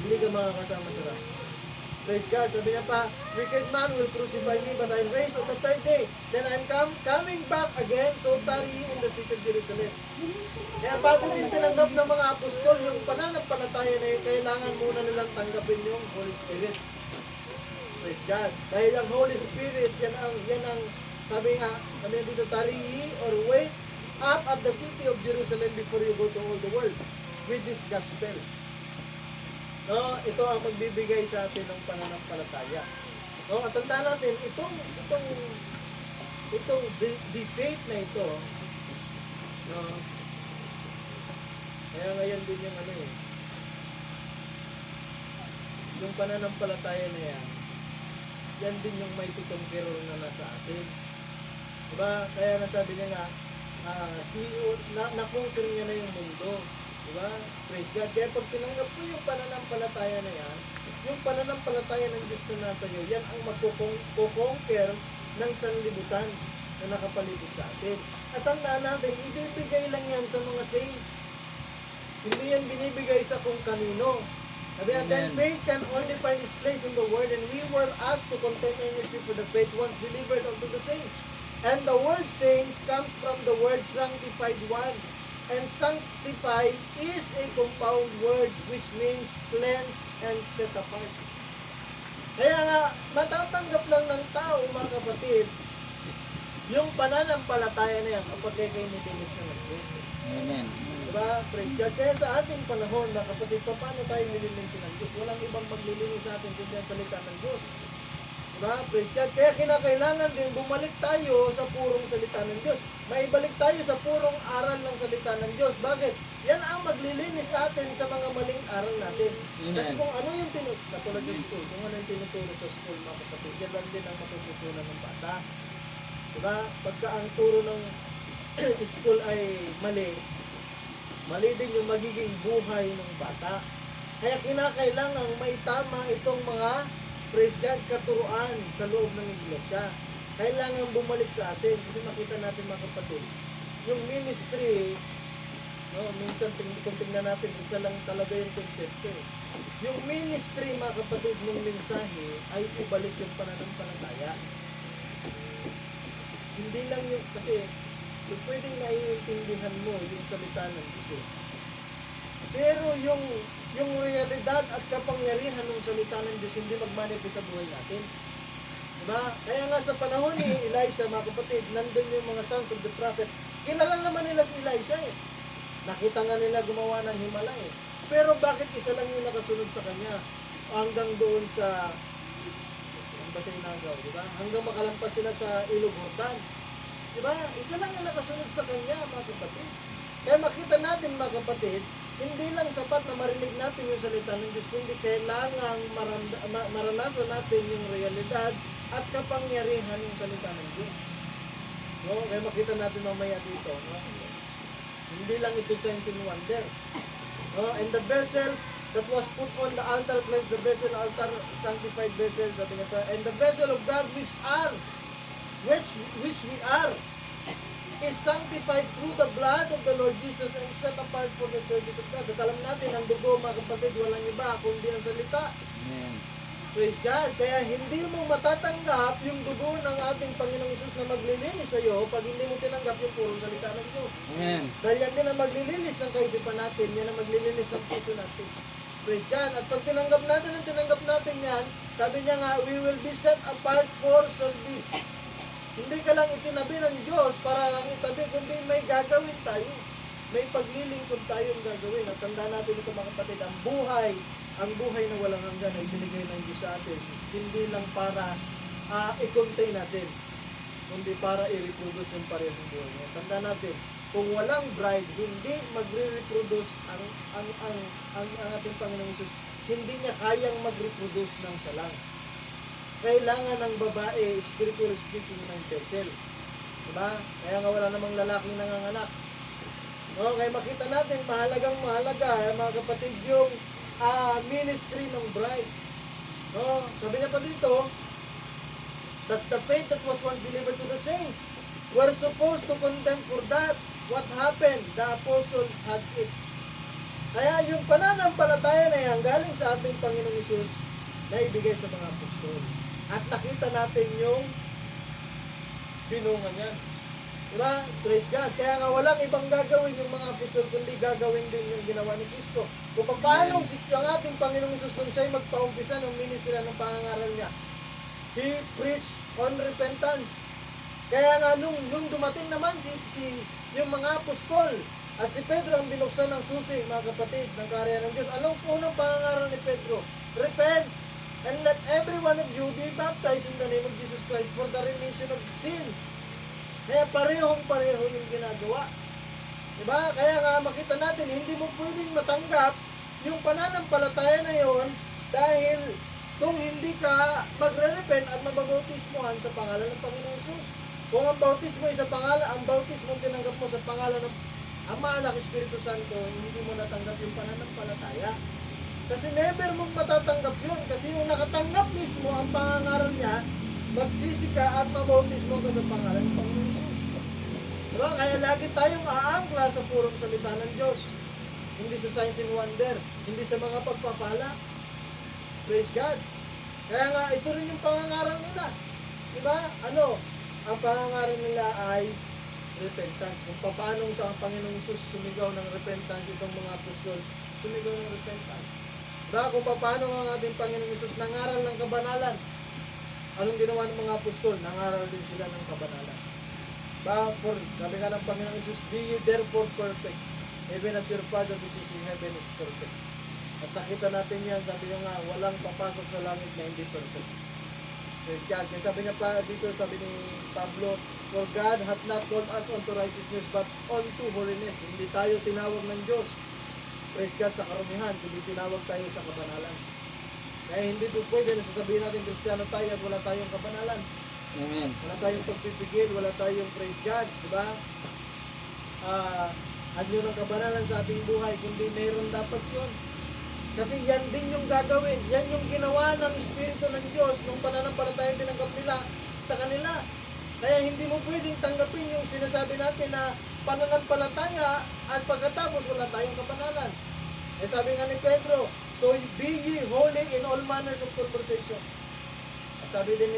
Hindi ka makakasama sa rapture. Praise God. Sabi niya pa, wicked man will crucify me, but I'll raise on the third day. Then I'm coming back again, so tarry ye in the city of Jerusalem. Kaya bago din tinanggap ng mga apostol yung pananampalataya na yun, kailangan muna nilang tanggapin yung Holy Spirit. Praise God. Dahil ang Holy Spirit, yan ang sabi dito, tarry ye or wait up at the city of Jerusalem before you go to all the world with this gospel. No, ito ang magbibigay sa atin ng pananampalataya. No, at tandaan natin itong debate na ito. No. Kaya ngayon din yung yung pananampalataya na yan din yung may tutungkiro na nasa atin. Diba? Kaya nasabi niya nga, na-conquer niya na yung mundo. Diba? Praise God. Kaya pag tinanggap mo yung pananampalataya na yan, yung pananampalataya ng Diyos na nasa iyo, yan ang magkukonquer ng sanlibutan na nakapalibot sa atin. At tandaan natin, ibibigay lang yan sa mga saints. Hindi yan binibigay sa kung kanino. Sabi nga, then faith can only find its place in the world, and we were asked to contend earnestly for the faith once delivered unto the saints. And the word saints comes from the word sanctified one. And sanctify is a compound word which means cleanse and set apart. Kaya nga, matatanggap lang ng tao, mga kapatid, yung pananampalataya na yan kapag kayo nilinis na ng Diyos. Amen. Diba? Praise God. Kaya sa ating panahon, mga kapatid, paano tayo nililinis ng Diyos? Walang ibang maglilinis sa atin kundi ang salita ng Diyos. Diba? Praise God. Kaya kinakailangan din bumalik tayo sa purong salita ng Diyos. Maibalik tayo sa purong aral ng salita ng Diyos. Bakit? Yan ang maglilinis sa atin sa mga maling aral natin. Amen. Kasi kung ano yung katulad sa school, kung ano yung tinuturo sa school, mga kapatid, yan lang din ang matututunan ng bata. Diba? Pagka ang turo ng school ay mali din yung magiging buhay ng bata. Kaya kinakailangan maitama itong mga praise God, katuruan sa loob ng iglesia. Kailangan bumalik sa atin kasi makita natin, mga kapatid, yung ministry, no, minsan kung tingnan natin, isa lang talaga yung konsepto. Yung ministry, mga kapatid, ng mensahe ay ibalik yung pananampalataya. Hindi lang yung, kasi yung pwedeng naiintindihan mo yung salita ng Diyos. Pero yung realidad at kapangyarihan ng salita ng Diyos hindi magmanifest sa buhay natin. Diba? Kaya nga sa panahon ni Elisha, mga kapatid, nandun yung mga sons of the prophet. Kilala naman nila si Elisha eh. Nakita nga nila gumawa ng himala eh. Pero bakit isa lang yung nakasunod sa kanya? Hanggang doon sa Inagaw, di ba? Hanggang makalampas sila sa Ilog Jordan. Di ba? Isa lang yung nakasunod sa kanya, mga kapatid. Kaya makita natin, mga kapatid, hindi lang sapat na marinig natin yung salita ng Diyos, kundi kailangang maranasan natin yung realidad at kapangyarihan ng salita ng Diyos. No? Kaya makita natin mamaya dito. No? Hindi lang ito signs and wonder. No? And the vessels that was put on the altar, cleanse the vessel, altar, sanctified vessel, sabi niya pa, and the vessel of God which we are, is sanctified through the blood of the Lord Jesus and set apart for the service of God. At alam natin, ang dugo, mga kapatid, walang iba, kundi ang salita. Amen. Praise God. Kaya hindi mo matatanggap yung dugo ng ating Panginoong Isus na maglilinis sa iyo pag hindi mo tinanggap yung purong salita ng Diyos. Amen. Dahil yan din ang maglilinis ng kaisipan natin, yan ang maglilinis ng puso natin. Praise God. At pag tinanggap natin yan, sabi niya nga, we will be set apart for service. Hindi ka lang itinabi ng Diyos para lang itabi, kundi may gagawin tayo. May paglilingkod tayong gagawin. At tandaan natin ito, mga kapatid, ang buhay na walang hanggan ay binigay ng Diyos sa atin. Hindi lang para i-contain natin, kundi para i-reproduce yung parehong buhay niya. Tandaan natin, kung walang bride, hindi magre-reproduce ang ating Panginoong Isus. Hindi niya kayang mag-reproduce ng salang. Kailangan ng babae, spiritually speaking, ng vessel. Diba? Kaya nga wala namang lalaking nanganganak. No, kaya makita natin, mahalaga, mga kapatid, yung ministry ng bride. No, sabi niya pa dito, that's the faith that was once delivered to the saints. We're supposed to contend for that. What happened? The apostles had it. Kaya yung pananampalataya na yan, galing sa ating Panginoong Isus, na ibigay sa mga apostol. At nakita natin yung binunga niyan. Diba? Praise God. Kaya nga walang ibang gagawin yung mga apostol, kundi gagawin din yung ginawa ni Kristo. Kung paano ang ating Panginoong Isus nung siya'y magpaumpisa ng ministry ng pangangaral niya, He preached on repentance. Kaya nga nung dumating naman yung mga apostol at si Pedro ang binuksan ng susi, mga kapatid, ng karya ng Diyos. Anong unang pangangaral ni Pedro? Repent and let every one of you be baptized in the name of Jesus Christ for the remission of sins. Kaya parehong yung ginagawa. Diba? Kaya nga makita natin, hindi mo pwedeng matanggap yung pananampalataya na yon dahil kung hindi ka magre-repent at mababautismohan sa pangalan ng Panginoong Hesus. Kung ang bautismo ay sa pangalan, ang bautismo tinanggap mo sa pangalan ng Ama, Anak, Espiritu Santo, hindi mo natanggap yung pananampalataya. Kasi never mong matatanggap yun. Kasi yung nakatanggap mismo ang pangangaral niya, magsisi ka at mabautismo ka sa pangalan ng Panginoon Hesus. Diba? Kaya lagi tayong aangkla sa purong salita ng Diyos. Hindi sa signs and wonder, hindi sa mga pagpapala. Praise God. Kaya nga, ito rin yung pangangaral nila. Diba? Ang pangangaral nila ay repentance. Kung paano sa ang Panginoong Hesus sumigaw ng repentance, itong mga apostol, sumigaw ng repentance. Diba? Kung paano ang ating Panginoong Hesus nangaral ng kabanalan, anong ginawa ng mga apostol? Nangaral din sila ng kabanalan. Sabi nga ng Panginoong Hesus, be ye therefore perfect, even as your Father which is in heaven is perfect. At nakita natin yan, sabi niya nga, walang papasok sa langit na hindi perfect. Praise God. Kaya sabi niya pa dito, sabi ni Pablo, for God hath not called us unto righteousness, but unto holiness. Hindi tayo tinawag ng Diyos, praise God, sa karumihan, kundi tinawag tayo sa kabanalan. Kaya hindi po pwede na sasabihin natin Kristiyano tayo at wala tayong kabanalan. Amen. Wala tayong pagpipigil, wala tayong praise God, di ba? Anyo ng kabanalan sa ating buhay, kundi mayroon dapat yun. Kasi yan din yung gagawin, yan yung ginawa ng Espiritu ng Diyos nung pananampalataya tinanggap nila sa kanila. Kaya hindi mo pwedeng tanggapin yung sinasabi natin na pananampalataya at pagkatapos wala tayong kabanalan. Eh sabi nga ni Pedro, so be ye holy in all manners of conversation. At sabi din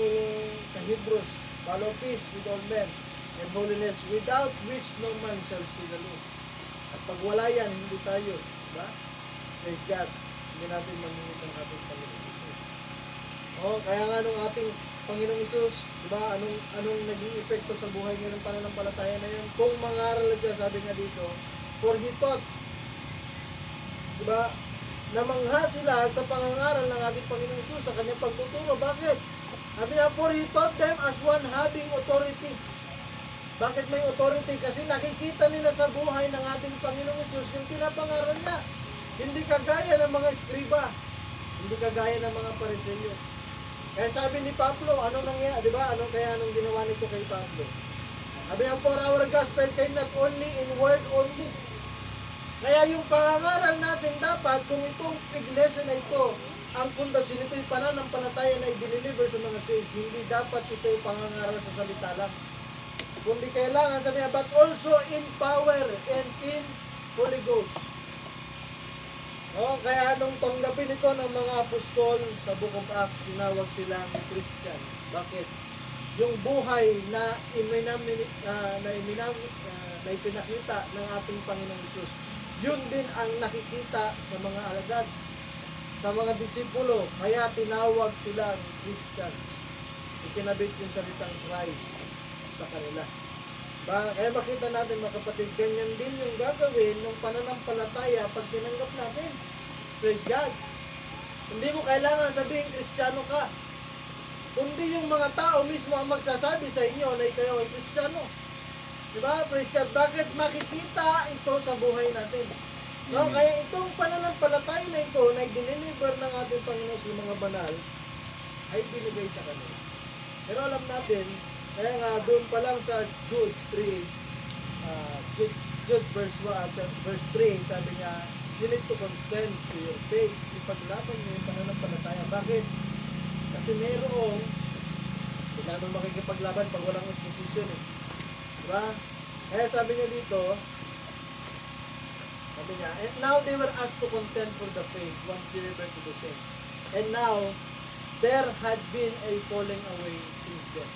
sa Hebrews, follow peace with all men and holiness, without which no man shall see the Lord. At pag wala yan, hindi tayo. Diba? Praise God. Hindi natin mamingit ang ating Panginoon. Oh, kaya nga nung ating Panginoong Isus, di ba, anong naging epekto sa buhay niya ng pananampalataya na yun? Kung mangaral siya, sabi nga dito, for he taught, di ba, namangha sila sa pangangaral ng ating Panginoong Isus sa kanyang pagtuturo. Bakit? Sabi niya, for he taught them as one having authority. Bakit may authority? Kasi nakikita nila sa buhay ng ating Panginoong Isus yung pinapangaral niya. Hindi kagaya ng mga eskriba, hindi kagaya ng mga pariseyo. Kaya sabi ni Pablo, anong nangyari, di ba? Anong ginawa nito kay Pablo? Sabi niya, for our gospel came not only in word only. Kaya yung pangangaral natin dapat, kung itong iglesia na ito, ang pundasyon nito yung pananampalataya na i-deliver sa mga saints, hindi dapat ito yung pangangaral sa salita lang. Kundi kailangan, sabi niya, but also in power and in Holy Ghost. Kaya nung tanggapin ito ng mga apostol sa Book of Acts, tinawag silang Christian. Bakit? Yung buhay na ipinakita ng ating Panginoong Hesus, yun din ang nakikita sa mga alagad, sa mga disipulo. Kaya tinawag silang Christian. Ikinabit yung salitang Christ sa kanila. Kaya makita natin mga kapatid, ganyan din yung gagawin ng pananampalataya pag tinanggap natin. Praise God. Hindi mo kailangan sabihin Kristiyano ka. Kundi yung mga tao mismo ang magsasabi sa inyo na ikaw ay Kristiyano. Diba? Praise God. Bakit? Makikita ito sa buhay natin. No? Kaya itong pananampalataya na ito na i-deliver ng ating Panginoon sa mga banal ay binigay sa kanila. Pero alam natin, kaya nga doon pa lang sa Jude 3, Jude verse 3, sabi niya, you need to contend to your faith. Ipaglaban niyo yung pananampalataya. Bakit? Kasi mayroong, hindi naman makikipaglaban pag walang opposition eh. Diba? Kaya sabi niya dito, sabi niya, and now they were asked to contend for the faith once delivered to the saints. And now, there had been a falling away since then.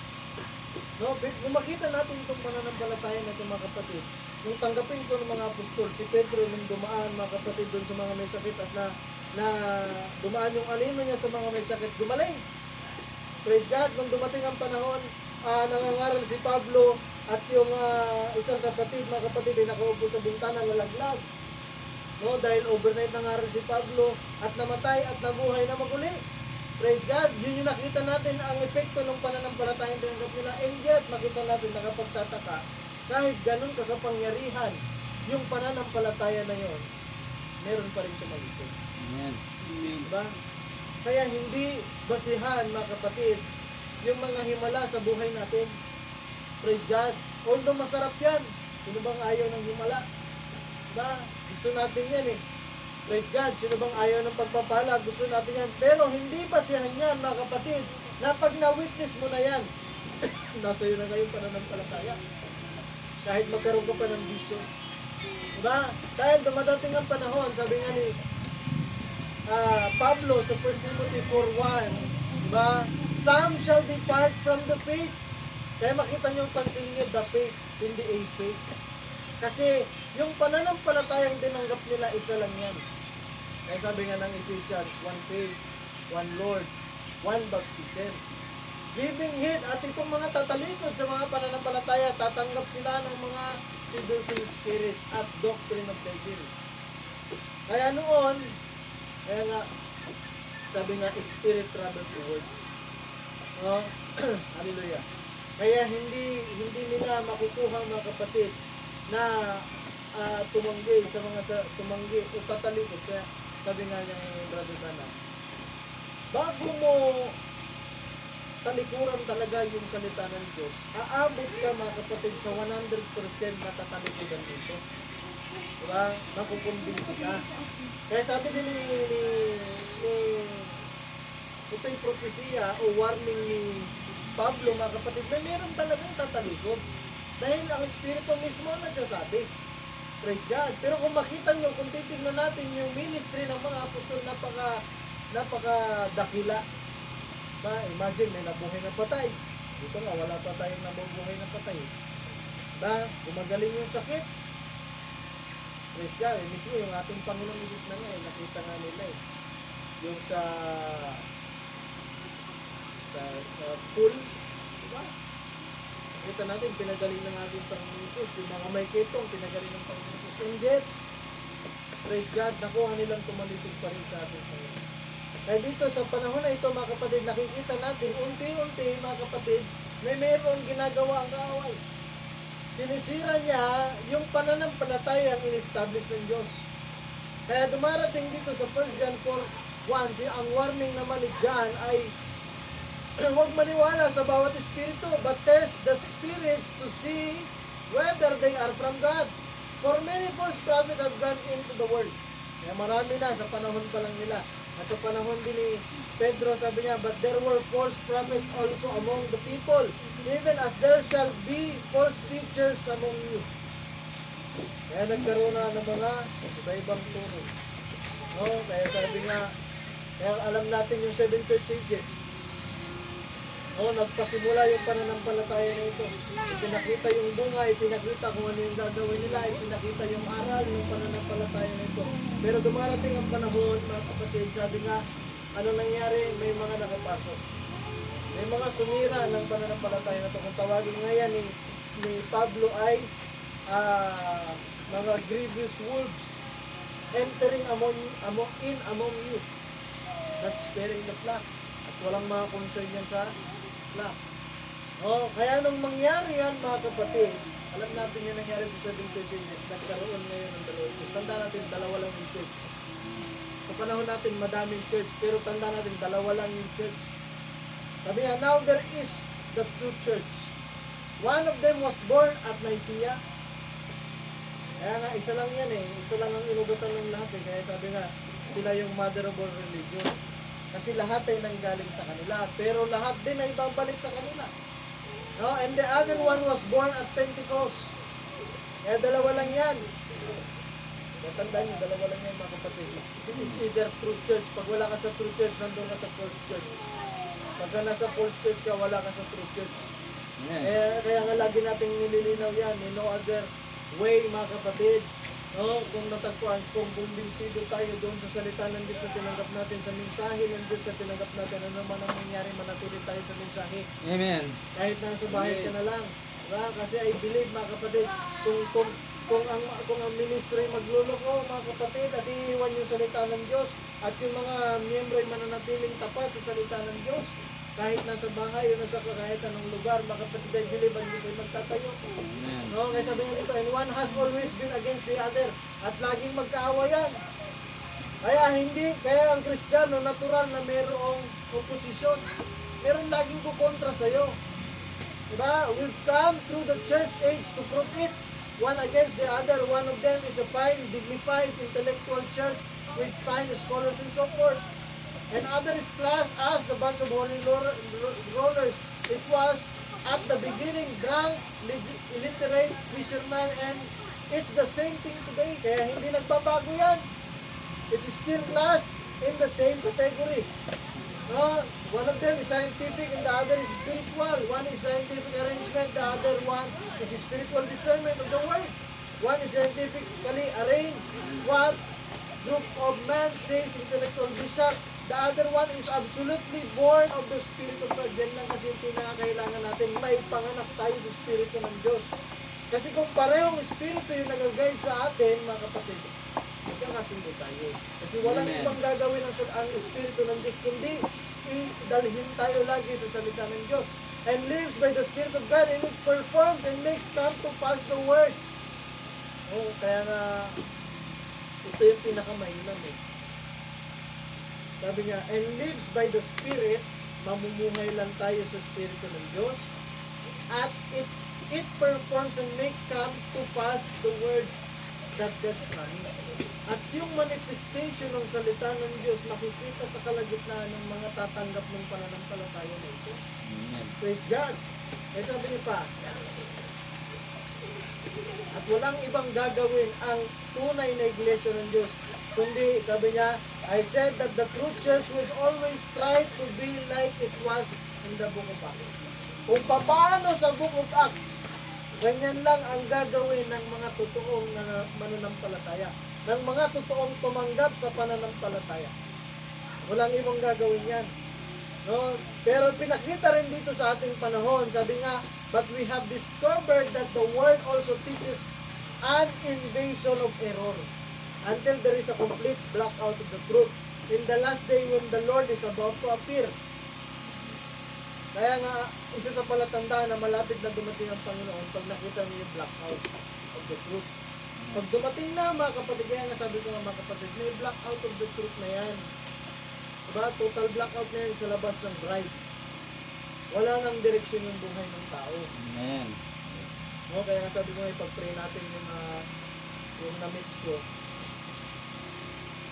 No, kung makita natin itong pananampalataya na itong mga kapatid, nung tanggapin ito ng mga apostol, si Pedro nung dumaan mga kapatid doon sa mga may sakit at na dumaan yung alino niya sa mga may sakit, gumaling. Praise God, nung dumating ang panahon, nangangaral si Pablo at yung isang kapatid, mga kapatid ay nakaupo sa bintana, lalaglag. No, dahil overnight nangaral si Pablo at namatay at nabuhay na maguli. Praise God, yun yung nakita natin ang epekto ng pananampalatayang tinanggap nila. And yet, makita natin nakapagtataka, kahit ganun kakapangyarihan, yung pananampalataya na yun, meron pa rin tumalikod. Amen. Diba? Kaya hindi basihan, mga kapatid, yung mga himala sa buhay natin. Praise God. Although masarap yan, sino bang ayaw ng himala? Diba? Gusto natin yan eh. Praise God, sino bang ayaw ng pagpapala? Gusto natin yan. Pero hindi basihan yan, mga kapatid, na pag na-witness mo na yan, nasa iyo na ngayon pananampalataya. Kahit magkaroon ka pa ng bisyo. Diba? Dahil dumadating ang panahon, sabi nga ni Pablo sa 1 Timothy 4:1, diba? Some shall depart from the faith. Kaya makita niyo yung pansin niyo, the faith, hindi a faith. Kasi yung pananampalatayang dinanggap nila, isa lang yan. Kaya sabi nga ng Ephesians, one faith, one Lord, one baptism. Giving heed, at itong mga tatalikod sa mga pananampalataya, tatanggap sila ng mga seducing spirits at doctrine of the devil. Kaya noon, kaya nga, sabi nga, spirit travel to words. No? Hallelujah. Kaya hindi nila makukuha, mga kapatid, na tumanggi sa mga tumanggi o tatalikod. Kaya sabi nga niya ng Brother Dana, bago mo talikuran talaga yung salita ng Diyos, aabot ka, mga kapatid, sa 100% na tatalikudan dito. Diba? Makukumbinsi ka. Kaya sabi din ito'y propesya o warning ni Pablo, mga kapatid, na meron talagang tatalikod. Dahil ang Espiritu mismo ang nagsasabi. Praise God. Pero kung makita nyo, kung titignan natin yung ministry ng mga apostol, napaka-dakila. Ba, imagine, may nabuhay na patay. Dito nga, wala pa tayong nabubuhay na patay. Ba, gumagaling yung sakit. Praise God. Mismo yung ating Panginoon, higit na nga, nakita nga nila eh. Yung sa sa pool. Diba? Nakita natin, pinagaling ng ating Panginoon Diyos. Yung mga may kitong, pinagaling ng Panginoon Diyos. And yet, praise God, nakuha nilang tumalitog pa rin sa ating Panginoon. Kaya dito sa panahon na ito, mga kapatid, nakikita natin, unti-unti, mga kapatid, na mayroong ginagawa ang kaaway. Sinisira niya yung pananampalataya ang in-establish ng Diyos. Kaya dumarating dito sa 1 John 4:1, ang warning naman ni John ay huwag maniwala sa bawat espiritu, but test the spirits to see whether they are from God. For many false prophets have gone into the world. Kaya marami na sa panahon pa lang nila. At sa panahon din ni Pedro, sabi niya, but there were false prophets also among the people, even as there shall be false teachers among you. Kaya nagkaroon na ng mga iba-ibang turo. No? Kaya sabi nga, kaya alam natin yung 7 church ages. No, nagpasimula yung pananampalataya na ito. Ipinakita yung bunga, ipinakita kung ano yung gagawin nila, ipinakita yung aral ng pananampalataya na ito. Pero dumarating ang panahon, mga kapatid, sabi nga, ano nangyari? May mga nakapasok. May mga sumira ng pananampalataya na ito. Kung tawagin nga yan ni Pablo ay mga grievous wolves entering among you, not sparing the flock. At walang mga concern yan sa flock. Oh, kaya nung mangyari yan, mga kapatid, alam natin yung nangyari sa 7 churches, nagkaroon ngayon ng dalawang church. Tanda natin, dalawa lang yung church. Sa panahon natin, madaming church, pero tanda natin, dalawa lang yung church. Sabi nga, now there is the true church. One of them was born at Nicaea. Kaya nga, isa lang yan eh. Isa lang ang inugatan ng lahat eh. Kaya sabi nga, sila yung mother of all religion. Kasi lahat ay nanggaling sa kanila. Pero lahat din ay babalik sa kanila. No? And the other one was born at Pentecost. Kaya dalawa lang yan. Tandaan nyo, dalawa lang yan mga kapatid. It's either true church. Pag wala ka sa true church, nandun ka sa false church. Pagka nasa false church ka, wala ka sa true church. Kaya nga lagi nating nililinaw yan. No other way mga kapatid. No, kung natagpuan, kung bumbinsido tayo doon sa salita ng Diyos na tinanggap natin, sa mensahe ng Diyos na tinanggap natin, ano naman ang mangyari, manatili tayo sa mensahe. Amen. Kahit nasa bahay ka na lang. Diba? Kasi I believe mga kapatid, kung ang ministry magluloko mga kapatid, at iiwan yung salita ng Diyos, at yung mga miyembro ay mananatiling tapat sa salita ng Diyos, kahit nasa bahay o nasa kahit anong lugar, mga kapatid, I believe ang Diyos ay magtatayo. No, kaya sabi nga dito, and one has always been against the other, at laging magkaawayan. Kaya ang Kristiyano, natural na mayroong oposisyon. Meron laging kukontra sa'yo. Diba? We've come through the church age to prove it. One against the other. One of them is a fine, dignified, intellectual church with fine scholars and so forth. And other is classed as the bunch of holy rollers. It was at the beginning drunk, illiterate, fisherman, and it's the same thing today. Kaya hindi nagbabago yan. It's still classed in the same category. No? One of them is scientific and the other is spiritual. One is scientific arrangement, the other one is spiritual discernment of the word. One is scientifically arranged what group of men says intellectual bishop. The other one is absolutely born of the Spirit of God. Yan lang kasi yung pinakakailangan natin. May panganak tayo sa Espiritu ng Diyos. Kasi kung parehong Espiritu yung nag-guide sa atin, mga kapatid, magkakasundo tayo. Kasi walang ibang gagawin ang Espiritu ng Diyos, kundi idalhin tayo lagi sa salita ng Diyos. And lives by the Spirit of God, and it performs and makes come to pass the Word. Oh, kaya nga, ito yung pinakamahilan eh. Sabi niya, and lives by the Spirit, mamumuhay lang tayo sa Espiritu ng Diyos, at it performs and make come to pass the words that God promised. At yung manifestation ng salita ng Diyos, makikita sa kalagitnaan ng mga tatanggap ng pananampalataya na ito. Praise God! Kaya sabi niya pa, at walang ibang gagawin ang tunay na iglesia ng Diyos, kundi, sabi niya, I said that the true church would always try to be like it was in the book of Acts. Kung paano sa book of Acts, ganyan lang ang gagawin ng mga totoong mananampalataya. Ng mga totoong tumanggap sa pananampalataya. Walang ibang gagawin yan. No? Pero pinakita rin dito sa ating panahon, sabi nga, but we have discovered that the world also teaches an invasion of error until there is a complete blackout of the truth in the last day when the Lord is about to appear. Kaya nga, isa sa palatandaan na malapit na dumating ang Panginoon pag nakita niyo yung blackout of the truth. Pag dumating na mga kapatid, kaya nga sabi ko nga mga kapatid, may blackout of the truth na yan. Diba? Total blackout na yan sa labas ng bride. Wala nang direksyon yung buhay ng tao. Amen. No, kaya nga sabi ko nga, ipag-pray natin yung na-meet ko.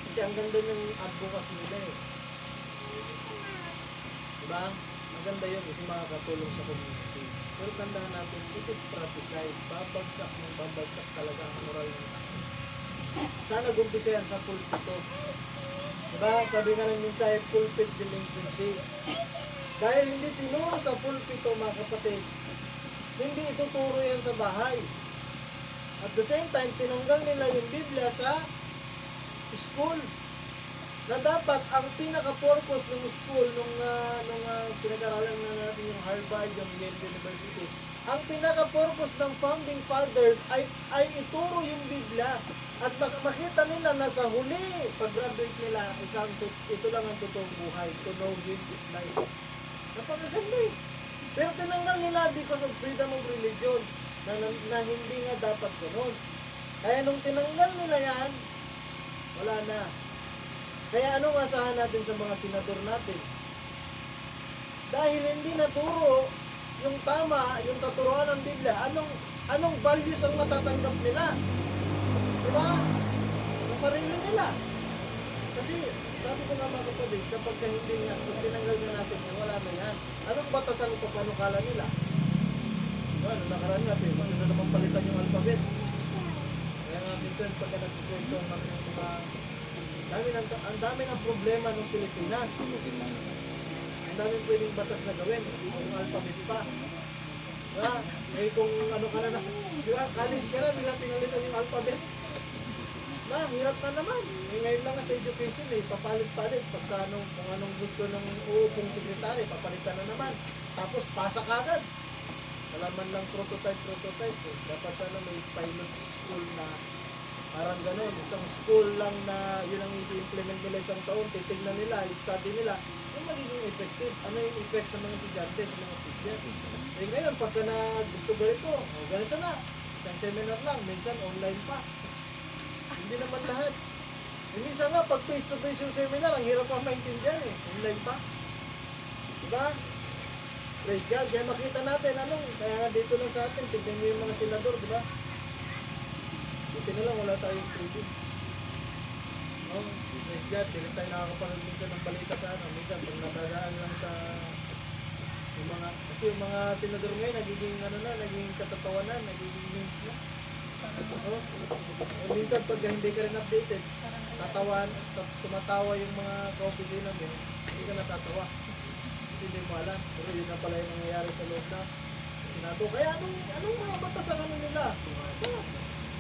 Kasi ang ganda ng advocacy nila eh. Diba? Maganda yun kasi makakatulong sa community. Pero tandaan natin, it is fratricide. Babagsak ng babagsak talaga ang moral ng tao. Sana gumpisa yan sa pulpito. Diba? Sabi nga ng mensahe, pulpit delinquency. Dahil hindi tinuro sa pulpito mga kapatid, hindi ituturo yan sa bahay. At the same time, tinanggal nila yung Biblia sa school. Na dapat ang pinaka-purpose ng school nung pinag-aralan na natin yung Harvard, yung Yale University, ang pinaka-purpose ng founding fathers ay ituro yung Biblia at makita nila na sa huli, pag-graduate nila, ito lang ang totoong buhay. To know Him is life. Napakaganda eh. Pero tinanggal nila because of freedom of religion na hindi nga dapat gano'n. Kaya nung tinanggal nila yan, wala na. Kaya anong asahan natin sa mga senador natin? Dahil hindi naturo yung tama, yung katuruan ng Biblia, anong values ang matatanggap nila? Diba? Sa sarili nila. Kasi, sabi ko nga mga kapatid, kapag hindi nga, kung tinanggal nga natin, wala na yan. Anong batas ang papanukala nila? Diba? Nung nakaraan natin, gusto na naman palitan yung alphabet. Kaya nga minsan, pagka nagkikwento ang mga ang dami ng problema ng Pilipinas. Ang daming pwedeng batas na gawin. Yung alphabet pa. Diba? Eh kung ano ka na diba? College ka na, bigla pinalitan yung alphabet. Diba? Hirap na naman. Eh, ngayon lang nga sa education, papalit-palit. Pagka kung anong gusto ng uupong sekretary, papalitan na naman. Tapos pasa kagad. Wala man lang prototype. Dapat sana may pilot school na parang gano'n, isang school lang na yun ang i-implement nila isang taon, titignan nila, study nila, yung magiging effective. Ano yung effect sa mga estudyante, sa mga teacher? Eh ngayon, pagka na gusto ganito, ganito na. Isang seminar lang, minsan online pa. Hindi naman lahat. Eh minsan nga, pag face-to-face yung seminar, ang hirap ang maintindihan eh. Online pa. Diba? Praise God. Kaya makita natin, kaya nga dito lang sa atin, tignan nyo yung mga senador, diba? Buti na lang wala tayong trading. No? Praise God, hindi tayo nakakapanood minsan ng balita sa minsan pag nadadaan lang sa kasi yung mga senador ngayon nagiging katatawanan, nagiging memes na. Minsan pag hindi ka rin updated, tumatawa yung mga ka-opisina mo, hindi ka natatawa. Hindi mo alam, pero yun na pala yung nangyayari sa loob na Senado. Kaya anong mga batas ang nila?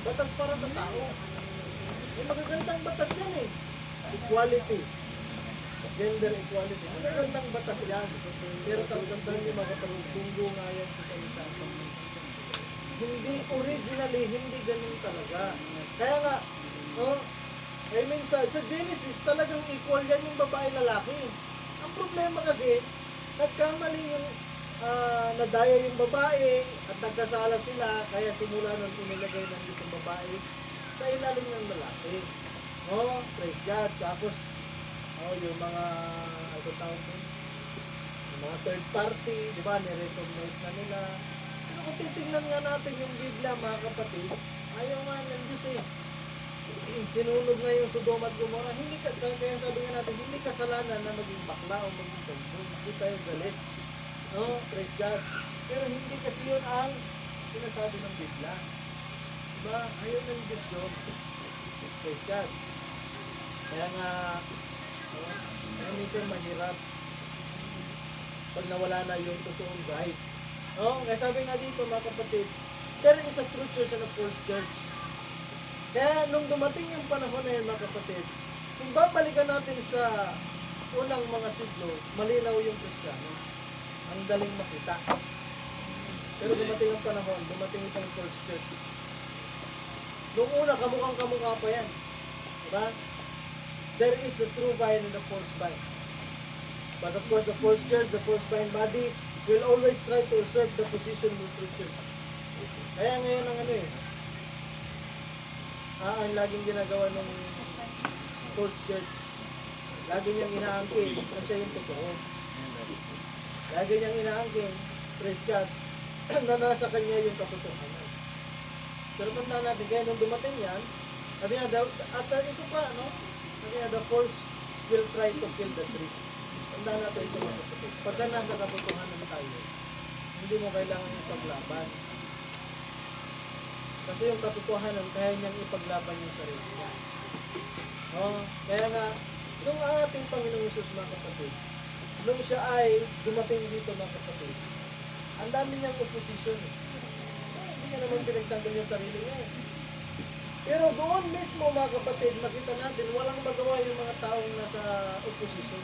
Batas para sa tao. May magagandang batas yan eh. Equality. Gender equality. Magagandang batas yan. Pero tandaan niyo mga kapatid, tunggo nga yan sa salita. Hindi, originally, hindi ganun talaga. Kaya nga, sa Genesis, talagang equal yan yung babae-lalaki. Ang problema kasi, nagkamali yung nadaya yung babae at nagkasala sila, kaya simula nun inilagay ng isang babae sa ilalim ng lalaki. Praise God. Tapos, yung mga, yung mga third party, di ba, nirecognize na nila. Pero kung titignan nga natin yung Biblia, mga kapatid, ayaw nga ng Diyos eh. Sinunog nga yung Sodom at Gomorrah. Kaya sabi nga natin, hindi kasalanan na maging bakla o maging tagbo. Hindi tayo galit. Praise God. Pero hindi kasi yun ang sinasabi ng Biblia. Diba? Ayaw ng Diyos doon. Praise God. Kaya nga, minsan mahirap pag nawala na yung totoong bride. Kaya sabi nga dito mga kapatid, there is a true church and a false church. Kaya nung dumating yung panahon na yun mga kapatid, kung babalikan natin sa unang mga siglo, malinaw yung Kristiyano. Ang daling makita. Pero dumating ang panahon, dumating itong false church. Noong una, kamukhang kamukha pa yan. Diba? There is the true vine and the false vine. But of course, the false church, the false vine body, will always try to usurp the position of the true church. Kaya ngayon ang ano eh, ang laging ginagawa ng false church, lagi niyang inaangkin na siya yung totoo. Lagi niyang inaangkin, praise God, na nasa kanya yung katotohanan. Pero tandaan natin, kaya nung dumating yan, sabi niya, at ito pa, no? Sabi niya, the false will try to kill the tree. Tandaan natin ito mga kapatid. Pagka nasa katotohanan tayo, hindi mo kailangan ipaglaban. Kasi yung katotohanan, kaya niyang ipaglaban yung sarili niya. No? Kaya nga, nung ang ating Panginoong Hesus mga kapatid, nung siya ay dumating dito mga kapatid, ang dami niyang opposition. Hindi niya naman pinagtanggol yung sarili niya. Pero doon mismo mga kapatid, makita natin, walang magawa yung mga taong nasa opposition.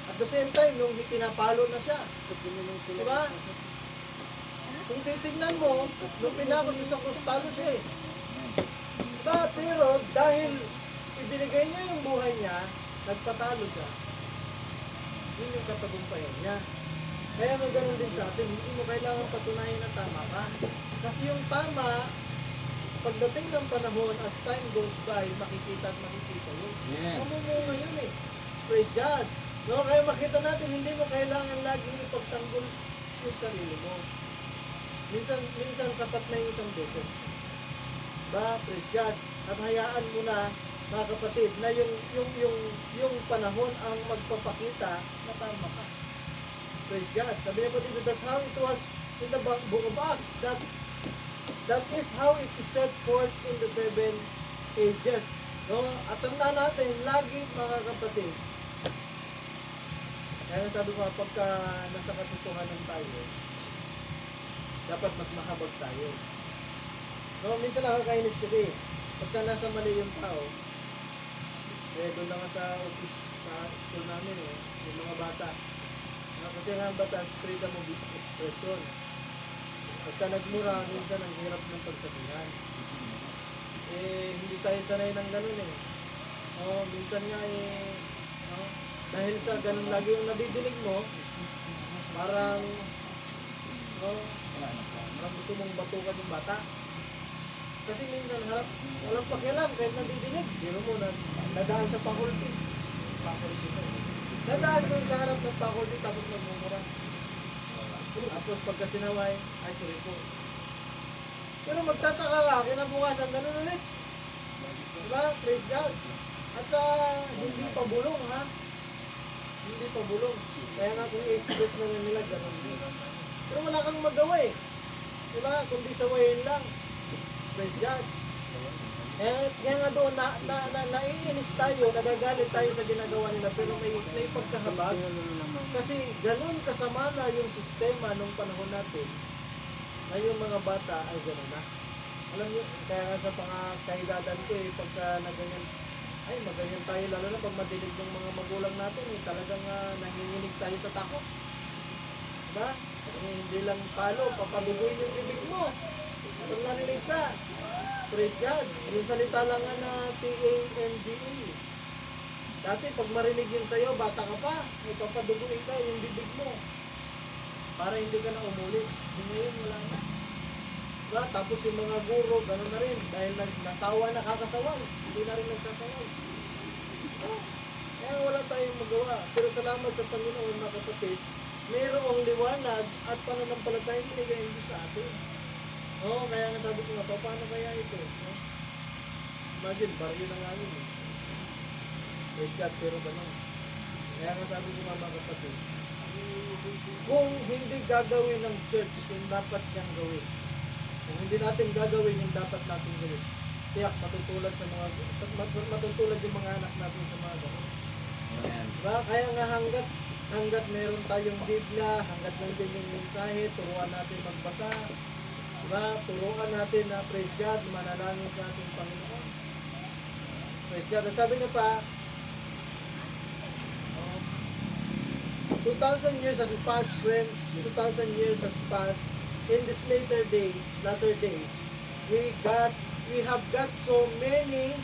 At the same time, nung pinapalo na siya, diba? Kung titignan mo, nung pinako siya sa krus, talo siya eh. Diba? Pero dahil ibinigay niya yung buhay niya, nagpatalo siya. Yun yung katagumpayan niya. Kaya nga ganun din sa atin, hindi mo kailangan patunayan na tama ka. Kasi yung tama, pagdating ng panahon, as time goes by, makikita at makikita yun. Yes. Mamumunga yun eh. Praise God. No, kaya makita natin, hindi mo kailangan laging ipagtanggol yung sarili mo. Minsan sapat na yung isang beses. Ba, praise God. At hayaan mo na, mga kapatid, na yung panahon ang magpapakita na tama ka. Praise God. Sabi niya po dito, that's how it was in the book of Acts. That is how it is set forth in the 7 ages. No? At tandaan natin, lagi mga kapatid, kaya sabi ko, pagka nasa katotohanan tayo, dapat mas mahabag tayo. No, minsan nakakainis kasi, pagka nasa mali yung tao, doon lang sa office, sa school namin, yung mga bata. Kasi nga ang batas, freedom of expression. Pagka nagmura, minsan ang hirap ng pagsabihan. Hindi tayo sanay ng ganun eh. Minsan nga dahil sa ganun lagi yung nabidinig mo, parang gusto mong batukan yung bata. Kasi minsan walang pakialam kahit nabidinig. Biro mo na nadaan sa faculty. Nadaan doon sa harap ng faculty tapos magmumura. Tapos pagka sinaway, ay sorry po. Pero magtataka ka, kinabukasan ganun ulit. Diba? Praise God. At hindi pa bulong ha. Hindi pa bulong. Kaya nga kung i-express na nila, ganun din. Pero wala kang magawa eh. Diba? Kundi sawayin lang. Praise God. Kaya nga doon, naiinis tayo, nagagalit tayo sa ginagawa nila, pero may pagkahabag. Kasi ganun kasama na yung sistema nung panahon natin, na yung mga bata ay ganun na. Alam niyo, kaya nga sa pangkahidadan ko pagka naganyan, ay maganyan tayo, lalo na pag madinig ng mga magulang natin, talagang nanginginig tayo sa takot. Diba? Hindi lang palo, papaduguin yung bibig mo. Pag narinig ka, praise God. Yung salita lang na T-A-N-G-E. Dati pag marinig yun sa'yo, bata ka pa, may papaduguin ka yung bibig mo. Para hindi ka na umulit. Ngayon wala na. Diba? Tapos yung mga guro, gano'n na rin. Dahil nasawa na kakasaway, hindi na rin nagsasaway. Kaya wala tayong magawa. Pero salamat sa Panginoon mga kapatid, mayroong liwanag at pananampalatayang binigay Diyos sa atin. Kaya nga sabi ko nga, paano kaya ito? Imagine, baryo na nga yun. Praise God, pero gano'n. Kaya nga sabi ko nga mga kapatid, kung hindi gagawin ng church yung dapat niyang gawin, kung hindi natin gagawin yung dapat natin gawin, tiyak matutulad yung mga anak natin sa mga gano'n. Diba? Kaya nga hanggat meron tayong Biblia, hanggat nandiyan yung mensahe, turuan natin magbasa, diba? Turuan natin na praise God, manalangin sa ating Panginoon. Praise God. Sabi niya pa, 2,000 years has passed, friends. 2,000 years has passed. In these latter days, we have got so many,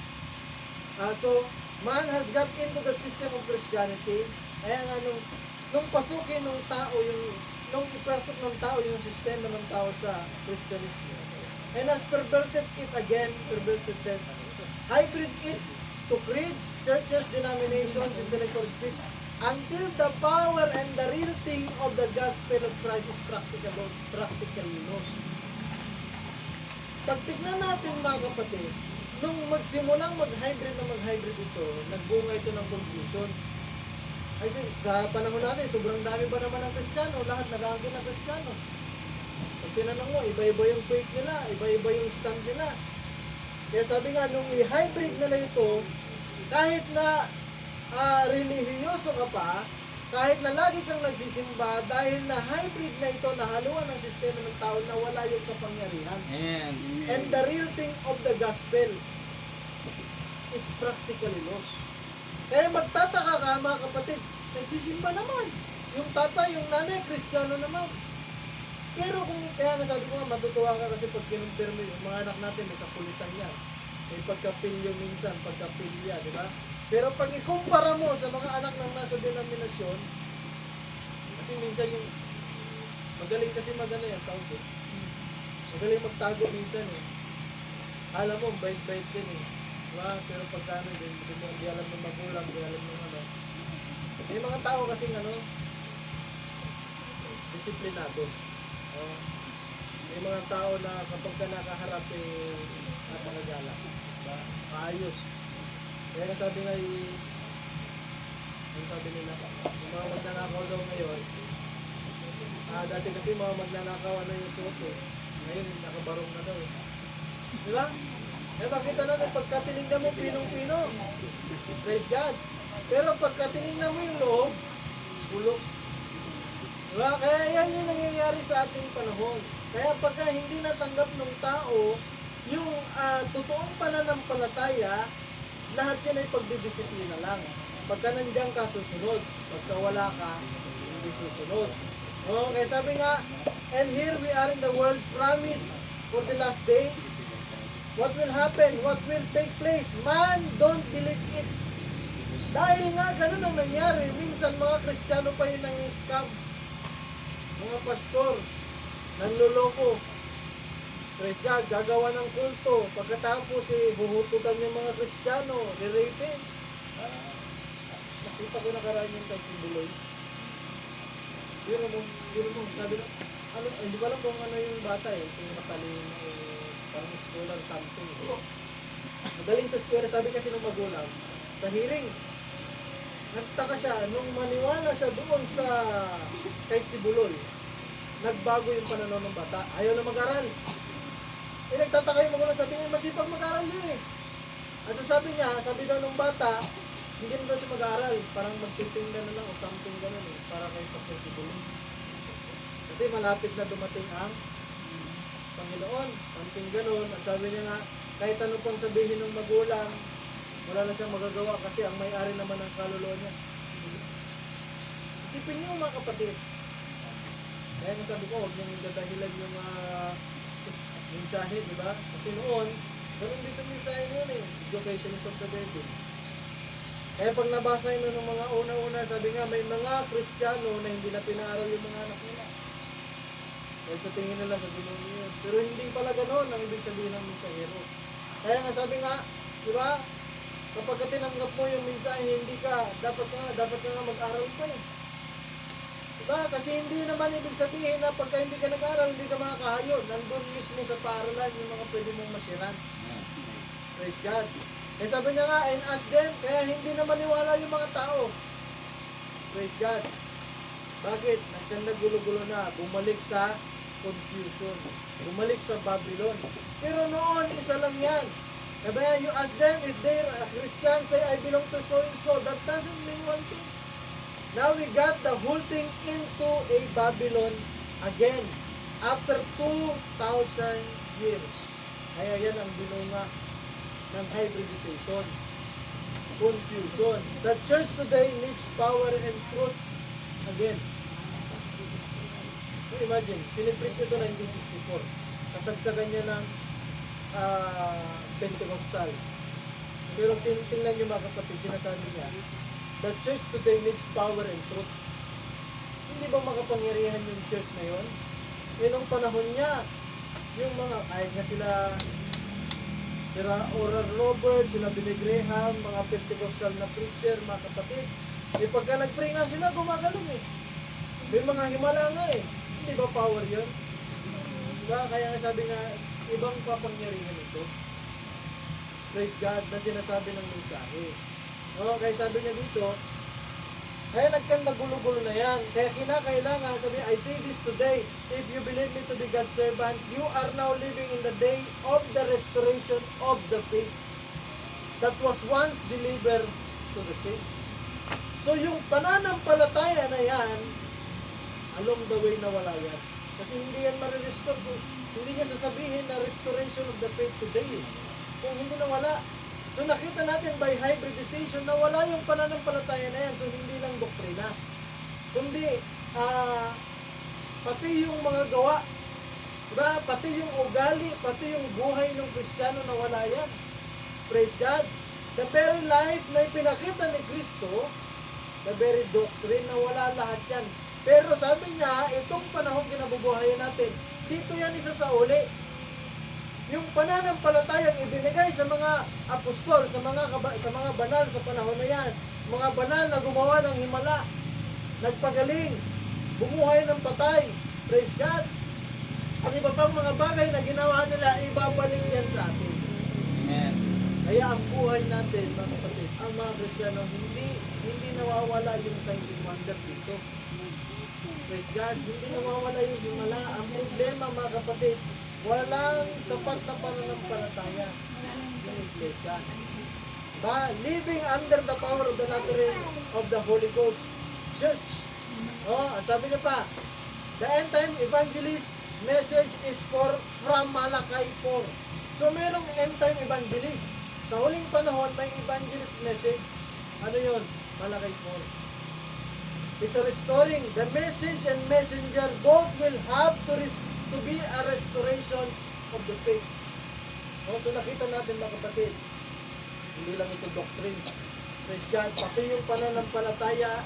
so man has got into the system of Christianity. Kaya nga nung pasukin ng tao nung ipasok ng tao yung sistema ng tao sa Christianism, and has perverted it again, hybrid it to creeds, churches, denominations, intellectual speech, until the power and the real thing of the gospel of Christ is practically lost. Pag tignan natin mga kapatid, nung magsimulang mag-hybrid ito, nagbunga ito ng confusion. Ay, sa panahon natin, sobrang dami ba naman ng Kristiyano? Lahat nag-aangkin ng Kristiyano. Pag tinanong mo, iba-iba yung faith nila, iba-iba yung stand nila. Kaya sabi nga, nung i-hybrid nila ito, kahit na relihiyoso ka pa, kahit na lagi kang nagsisimba, dahil na hybrid na ito, nahaluan ng sistema ng tao na wala yung kapangyarihan. Amen. And the real thing of the gospel is practically lost. Kaya magtataka ka mga kapatid, nagsisimba naman. Yung tatay, yung nanay, Kristiyano naman. Pero kaya nga sabi ko nga, matutuwa ka kasi pag kinumpirme, yung mga anak natin may kapulitan yan. May pagkapilyo minsan, pagkapilya, di ba? Pero pag ikumpara mo sa mga anak ng nasa denominasyon, kasi minsan yung, magaling kasi magana yan, tawag eh. Magaling magtago minsan eh. Alam mo, bait-bait din eh. Diba? Pero pagkano din, di alam ng magulang, di alam ng ano. May mga tao kasing disiplinado. May mga tao na kapag ka nakaharap eh, napakagala. Diba? Maayos. Kaya sabi nga yung sabi nila, yung mga magnanakaw daw ngayon, dati kasi mga magnanakaw yung suot eh. Ngayon, nakabarong na daw eh. Diba? Kaya makita natin, pagka tinignan mo pinong-pino, praise God. Pero pagka tinignan mo yung loob, bulok. Diba? Kaya yan yung nangyayari sa ating panahon. Kaya pagka hindi natanggap ng tao, yung totoong pananampalataya, lahat yan ay pagdidisiplina lang. Pagka nandiyan ka, susunod. Pagka wala ka, hindi susunod. Kaya sabi nga, and here we are in the world, promise for the last day. What will happen? What will take place? Man, don't believe it. Dahil nga, ganun ang nangyari. Minsan mga Kristiyano pa yun ang scam. Mga pastor, nanluloko. Praise God, gagawa ng kulto. Pagkatapos, huhututan yung mga Kristiyano, re-rape. Nakita ko nakaraan yung kay Kibuloy. Biro mo, sabi na, hindi ko alam kung ano yung bata eh, kung matalino, parang scholar something. Magaling sa eskwela, sabi kasi nung magulang, sa hearing, nagtaka siya, nung maniwala siya doon sa kay Kibuloy, nagbago yung pananaw ng bata, ayaw na mag-aral. Nagtataka yung magulang, sabi niya, masipag mag-aral yun eh. At sabi niya, sabi daw ng bata, hindi na daw siya mag-aaral, parang magtitinda na lang o something gano'n eh, para kay Pastor Kibuloy. Kasi malapit na dumating ang Panginoon, something gano'n. At sabi niya nga, kahit ano pang sabihin ng magulang, wala na siyang magagawa kasi ang may-ari naman ng kaluluwa niya. Isipin niyo mga kapatid. Kaya nga sabi ko, huwag niyong dadahilan yung mensahe, di ba? Kasi noon, ganun din sa mensahe noon eh, education is of the devil. Kaya pag nabasa nyo ng mga una-una, sabi nga, may mga Kristiyano na hindi na pinaaral yung mga anak nila. Kaya sa tingin nila, sabi nyo yun. Pero hindi pala gano'n ang ibig sabihin ng mensahero. Kaya nga sabi nga, di ba, kapag tinanggap mo yung mensahe, hindi ka, dapat ka nga mag-aral pa eh. Diba? Kasi hindi naman ibig sabihin na pagka hindi ka nag-aral, hindi ka makakahayon. Nandun mismo sa paaralan yung mga pwede mong masiran. Praise God. Kaya sabi niya nga, and ask them, kaya hindi na maniwala yung mga tao. Praise God. Bakit? Nagkanda-gulo-gulo na, bumalik sa confusion. Bumalik sa Babylon. Pero noon, isa lang yan. Kaya you ask them if they're a Christian, say, I belong to so and so. That doesn't mean one thing. Now we got the whole thing into a Babylon again. After 2,000 years. Kaya yan ang binunga ng hybridization, confusion. The church today needs power and truth. again. So imagine, pinipreach ito 1964. Kasagsagan niya ng Pentecostal. Pero tingnan niyo mga kapatid, sinasabi niya, the church today needs power and truth. Hindi ba makapangyarihan yung church na yun? Nung panahon niya, yung mga, kahit nga sila Oral Roberts, sila Billy Graham, mga Pentecostal na preacher, mga kapatid, pagka nag-pray nga sila, gumagalong eh. May mga himala nga eh. Hindi ba power yun? Diba? Kaya nga sabi nga, ibang papangyarihan ito. Praise God na sinasabi ng mensahe. No, kaya sabi niya dito, kaya nagkang-nagulo-gulo na yan. Kaya kinakailangan, sabi, I say this today, if you believe me to be God's servant, you are now living in the day of the restoration of the faith that was once delivered to the saint. So yung pananampalataya na yan, along the way na wala yan. Kasi hindi yan ma-restore. Hindi niya sasabihin na restoration of the faith today. Kung hindi na wala. So nakita natin by hybridization na wala yung pananampalataya na yan. So hindi lang doktrina. Kundi pati yung mga gawa. Diba? Pati yung ugali, pati yung buhay ng Kristiyano na wala yan. Praise God. The very life na ipinakita ni Kristo, the very doctrine na wala lahat yan. Pero sabi niya, itong panahon kinabubuhayan natin, dito yan isa sa uli. Yung pananampalatayang ibinigay sa mga apostol, sa mga banal sa panahon na yan, mga banal na gumawa ng himala, nagpagaling, bumuhay ng patay, praise God. Ang iba pang mga bagay na ginawa nila, ibabalik yan sa atin. Amen. Kaya ang buhay natin, mga kapatid, ang mga Kristiyano, hindi nawawala yung signs and wonder dito. Praise God, hindi nawawala yung himala. Ang problema, mga kapatid, walang sapat na pananampalataya yung iglesia. Living under the power of the doctrine of the Holy Ghost Church. Sabi niya pa, the end time evangelist message is from Malachi 4. So merong end time evangelist. Sa huling panahon, may evangelist message. Ano yun? Malachi 4. It's a restoring. The message and messenger both will have to be a restoration of the faith. So nakita natin mga kapatid, hindi lang ito doctrine. Praise God, pati yung pananampalataya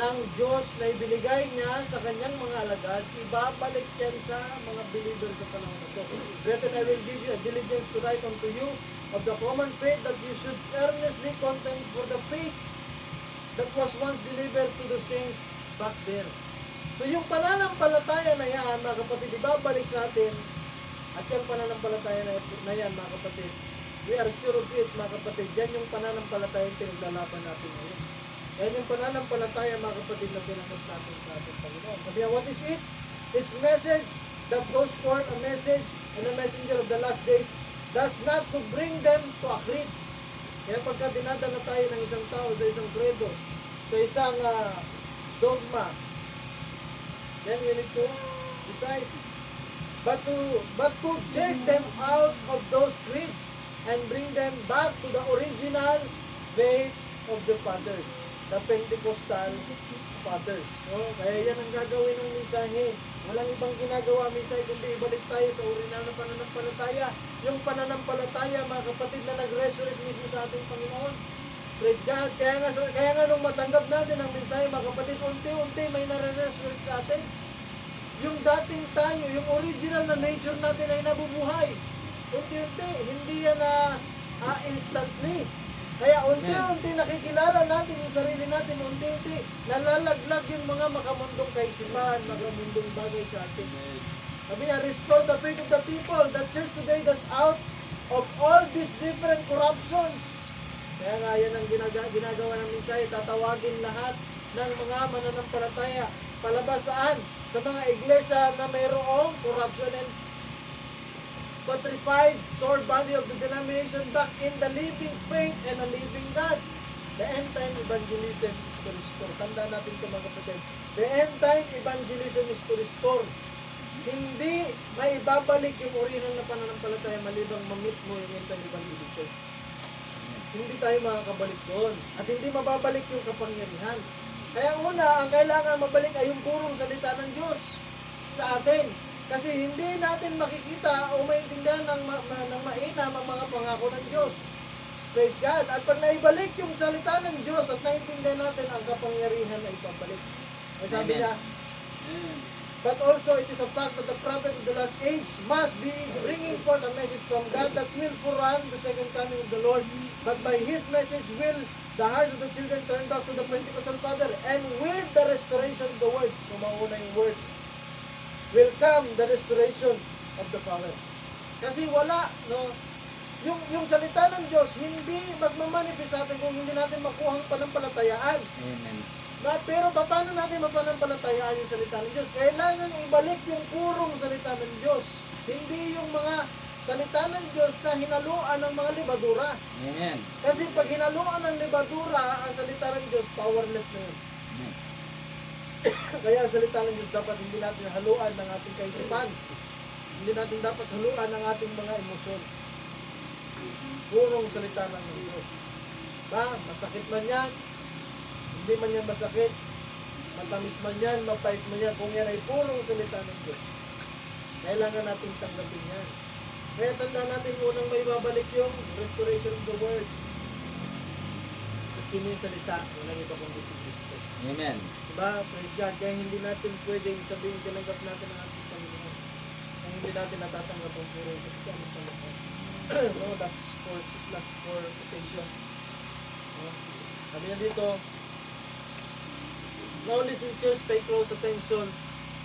ng Diyos na ibinigay niya sa kanyang mga alagad, ibabalik yan sa mga believer sa panahon na ito. Brethren, I will give you a diligence to write unto you of the common faith that you should earnestly contend for the faith that was once delivered to the saints back there. So yung pananampalataya na yan, mga kapatid, ibabalik sa atin, at yung pananampalataya na yan, mga kapatid, we are sure of it, mga kapatid, yan yung pananampalataya yung pinaglalaban natin ngayon. Yan yung pananampalataya, mga kapatid, na pinangat natin sa ating Panginoon. Sabi niya, what is it? It's message that goes forth, a message and a messenger of the last days, that's not to bring them to a creed. Kaya pagka dinadala tayo ng isang tao sa isang credo, sa isang dogma, then we need to decide. But to jerk them out of those creeds and bring them back to the original faith of the fathers, the Pentecostal fathers. Kaya yan ang gagawin ng mensahe. Walang ibang ginagawa mensahe kundi ibalik tayo sa original na pananampalataya. Yung pananampalataya, mga kapatid, na nag-resurrect mismo sa ating Panginoon. Praise God. Kaya nga nung matanggap natin ang mensahe, mga kapatid, unti-unti may nare-resurrect sa atin. Yung dating tayo, yung original na nature natin ay nabubuhay. Unti-unti, hindi yan instantly. Kaya unti-unti nakikilala natin yung sarili natin, unti-unti nalalaglag yung mga makamundong kaisipan, makamundong bagay sa atin. Sabi niya, restore the faith of the people. The church today that's out of all these different corruptions. Kaya nga yan ang ginagawa ng mensahe, tatawagin lahat ng mga mananampalataya. Palabas saan? Sa mga iglesia na mayroong corruption and putrefied sore body of the denomination back in the living faith and a living God. The end time evangelism is to restore. Tandaan natin ito, mga kapatid. The end time evangelism is to restore. Hindi may ibabalik yung original na pananampalataya malibang mamit mo yung end time evangelism. Hindi tayo makakabalik doon. At hindi mababalik yung kapangyarihan. Kaya una, ang kailangan mabalik ay yung purong salita ng Diyos sa atin. Kasi hindi natin makikita o maintindihan ng mainam ang mga pangako ng Diyos. Praise God. At pag naibalik yung salita ng Diyos at naintindihan natin ang kapangyarihan na ipabalik. Ay sabi Amen. niya, but also it is a fact that the prophet of the last age must be bringing forth a message from God that will forerun the second coming of the Lord. But by His message will the hearts of the children turn back to the Pentecostal Father, and with the restoration of the Word, so mauna yung Word, will come the restoration of the Father. Kasi wala, no? Yung salita ng Diyos, hindi magmamanifest sa atin kung hindi natin makuha ang panampalatayaan. Amen. Pero paano natin mapanampalatayaan yung salita ng Diyos? Kailangan ibalik yung purong salita ng Diyos. Hindi yung mga salita ng Diyos na hinaluan ng mga libadura. Amen. Kasi pag hinaluan ng libadura, ang salita ng Diyos, powerless na yun. Amen. Kaya ang salita ng Diyos dapat hindi natin haluan ng ating kaisipan. Hindi natin dapat haluan ng ating mga emosyon. Purong salita ng Diyos. Masakit man yan, hindi man yan masakit, matamis man yan, mapait man yan, kung yan ay purong salita ng Diyos, kailangan natin tanggapin yan. Kaya tandaan natin unang may babalik yung restoration of the word. At sino yung salita? Walang iba kundi si Kristo. Amen. Diba? Praise God. Kaya hindi natin pwedeng sabihin tinanggap natin ang ating Panginoon. Kung hindi natin natatanggap ang purong salita ng Panginoon. No, last for quotation. No? Sabi niya dito, now listen, church, pay close attention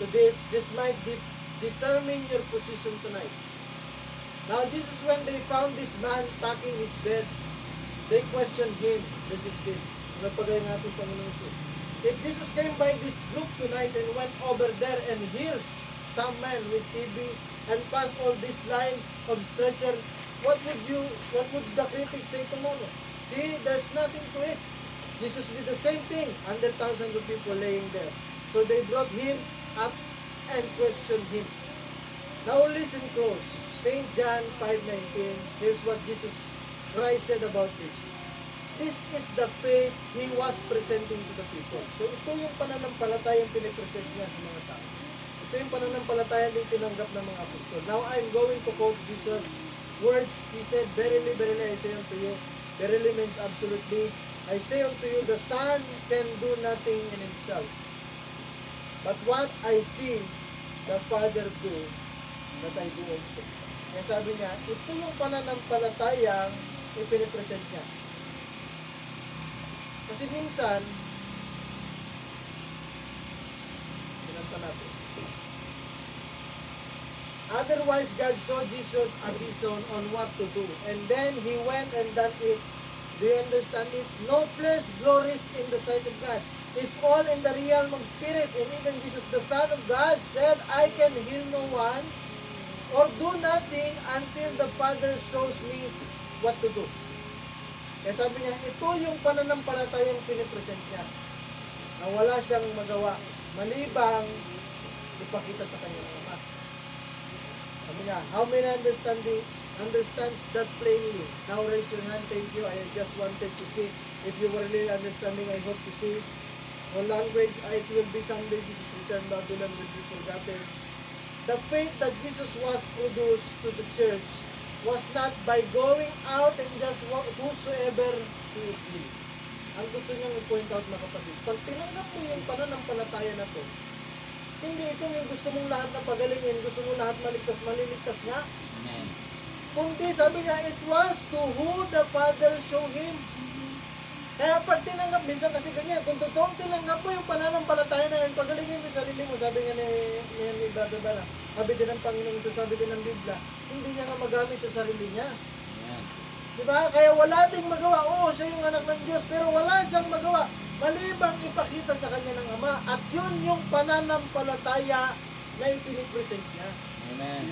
to this. This might determine your position tonight. Now, Jesus, when they found this man packing his bed, they questioned him, the Jews did. Napagay natin Panginoon Jesus. If Jesus came by this group tonight and went over there and healed some man with TB and passed all this line of stretcher, what would the critics say tomorrow? See, there's nothing to it. Jesus did the same thing under thousands of people laying there. So they brought him up and questioned him. Now listen close. St. John 5:19. Here's what Jesus Christ said about this. This is the faith He was presenting to the people. So ito yung pananampalatayang pinipresent niya sa mga tao. Ito yung pananampalatayang din tinanggap ng mga apostol. Now I'm going to quote Jesus' words. He said, verily, verily, I say unto you. Verily means absolutely. I say unto you, the Son can do nothing in himself. But what I see the Father do, that I do also. Kaya sabi niya, ito yung pananampalatayang ipinipresent niya. Kasi minsan, pinanta natin. Otherwise, God showed Jesus a vision on what to do. And then He went and done it. Do you understand it? No flesh glories in the sight of God. It's all in the realm of spirit. And even Jesus, the Son of God, said, I can heal no one or do nothing until the Father shows me what to do. Kaya sabi niya, ito yung pananampalatayang pinipresent niya. Na wala siyang magawa, malibang ipakita sa kanyang Ama. Sabi niya, how many understands that plainly? Now raise your hand, thank you. I just wanted to see. If you were really understanding, I hope to see. On language, it will be someday Jesus returned, Babylon will be forgotten. The faith that Jesus was produced to the church was not by going out and just whosoever he would heal. Ang gusto niyang i-point out, mga kapatid, pag tinanggap mo yung pananampalataya na to, hindi ito yung gusto mong lahat na pagalingin, gusto mong lahat maliligtas nga. Amen. Kundi sabi niya, it was to who the Father show him. Kaya pag tinanggap, minsan kasi ganyan, kung totoong tinanggap mo yung pananampalataya na yun, pagalingin mo yung sarili mo, sabi nga ni Brother Bala, sabi din ng Panginoon, sabi din ng Biblia, hindi niya nga magamit sa sarili niya. Amen. Diba? Kaya wala ding magawa. Oo, siya yung anak ng Diyos, pero wala siyang magawa. Malibang ipakita sa kanya ng Ama. At yun yung pananampalataya na ipinipresent niya. Amen.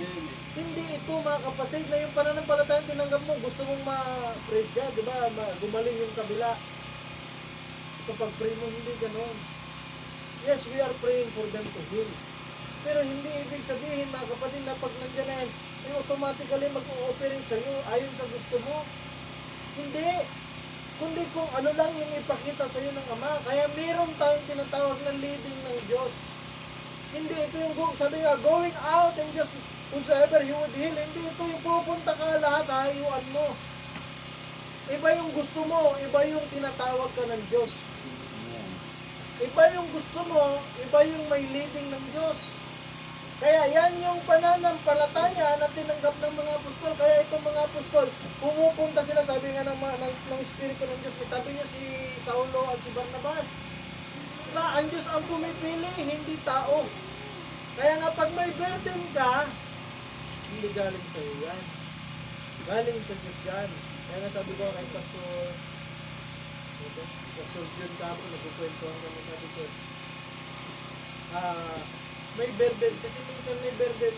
Hindi ito, mga kapatid, na yung pananampalataya tinanggap mo, gusto mong ma-praise God, diba? Gumaling yung kabila. Kapag pray mo, hindi ganon. Yes, we are praying for them to heal. Pero hindi ibig sabihin, mga kapatid, na pag nandiyan na yan, automatically mag-ooperate sa iyo ayon sa gusto mo. Hindi. kundi kung ano lang yung ipakita sa iyo ng Ama. Kaya meron tayong tinatawag na leading ng Diyos. Hindi ito yung, sabi nga, going out and just whosoever He would heal. Hindi ito yung pupunta ka lahat, hayuan mo. Iba yung gusto mo, iba yung tinatawag ka ng Diyos. Iba yung gusto mo, iba yung may leading ng Diyos. Kaya yan yung pananampalataya na tinanggap ng mga apostol. Kaya itong mga apostol, pumupunta sila, sabi nga ng Espiritu ng Diyos, itabi niyo si Saulo at si Barnabas. Diba? Ang Diyos ang pumipili, hindi tao. Kaya nga pag may burden ka, hindi galing sa iyo yan. Galing sa Diyos yan. Kaya nga sabi ko kay Pastor John Capo, nagkukwentuhan kami, sabi ko, may burden, kasi minsan may burden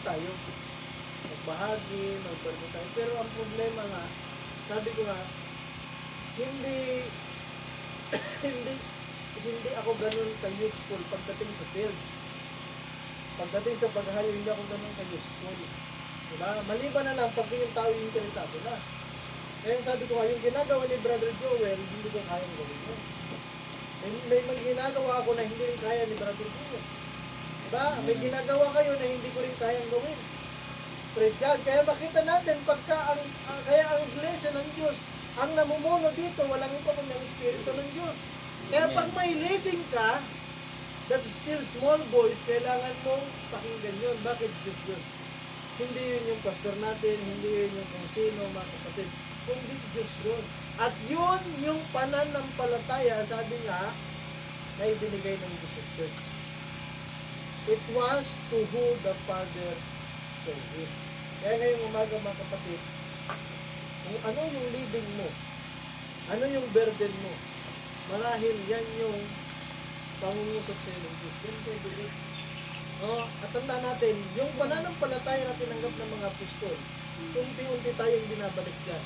tayo. Magbahagi, mag-burden tayo. Pero ang problema nga, sabi ko nga, hindi ako ganun ka-useful pagdating sa field. Pagdating sa paghahayo, hindi ako ganun ka-useful. Diba? Maliban na lang pag yung tao yung interesado na. Kaya sabi ko nga, yung ginagawa ni Brother Joel, hindi ko kayang gawin yun. May ginagawa ako na hindi rin kaya ni Brother Joel. Diba? May ginagawa kayo na hindi ko rin kayang gawin. Praise God. Kaya makita natin, kaya ang iglesia ng Diyos, ang namumuno dito, walang iba kundi ang Espiritu ng Diyos. Kaya pag may leading ka, that's still small boys, kailangan mong pakinggan yun. Bakit Diyos yun? Hindi yun yung pastor natin, hindi yun yung kung sino, mga kapatid. Kundi Diyos yun. At yun yung pananampalataya, sabi nga, na ibinigay ng Diyos sa church. It was to who the Father showed him. Kaya ngayong umaga, mga kapatid, kung ano yung leading mo, ano yung burden mo, marahil yan yung pangungusap sa iyo ng Diyos. Yan kayo believe. At tandaan natin, yung pananampalataya na tinanggap ng mga apostol, unti-unti tayong binabalik dyan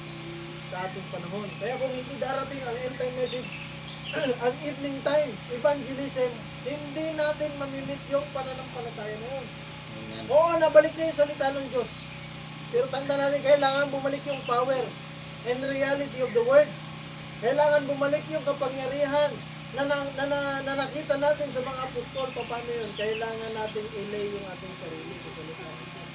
sa ating panahon. Kaya kung hindi darating ang end time message, ang evening time, evangelism, hindi natin mamimit yung pananampalataya na yun. Amen. Oo, nabalik na yung salita ng Diyos. Pero tanda natin, kailangan bumalik yung power and reality of the word. Kailangan bumalik yung kapangyarihan na nakita natin sa mga apostol. Paano yun? Kailangan natin ilay yung ating sarili sa salita ng Diyos.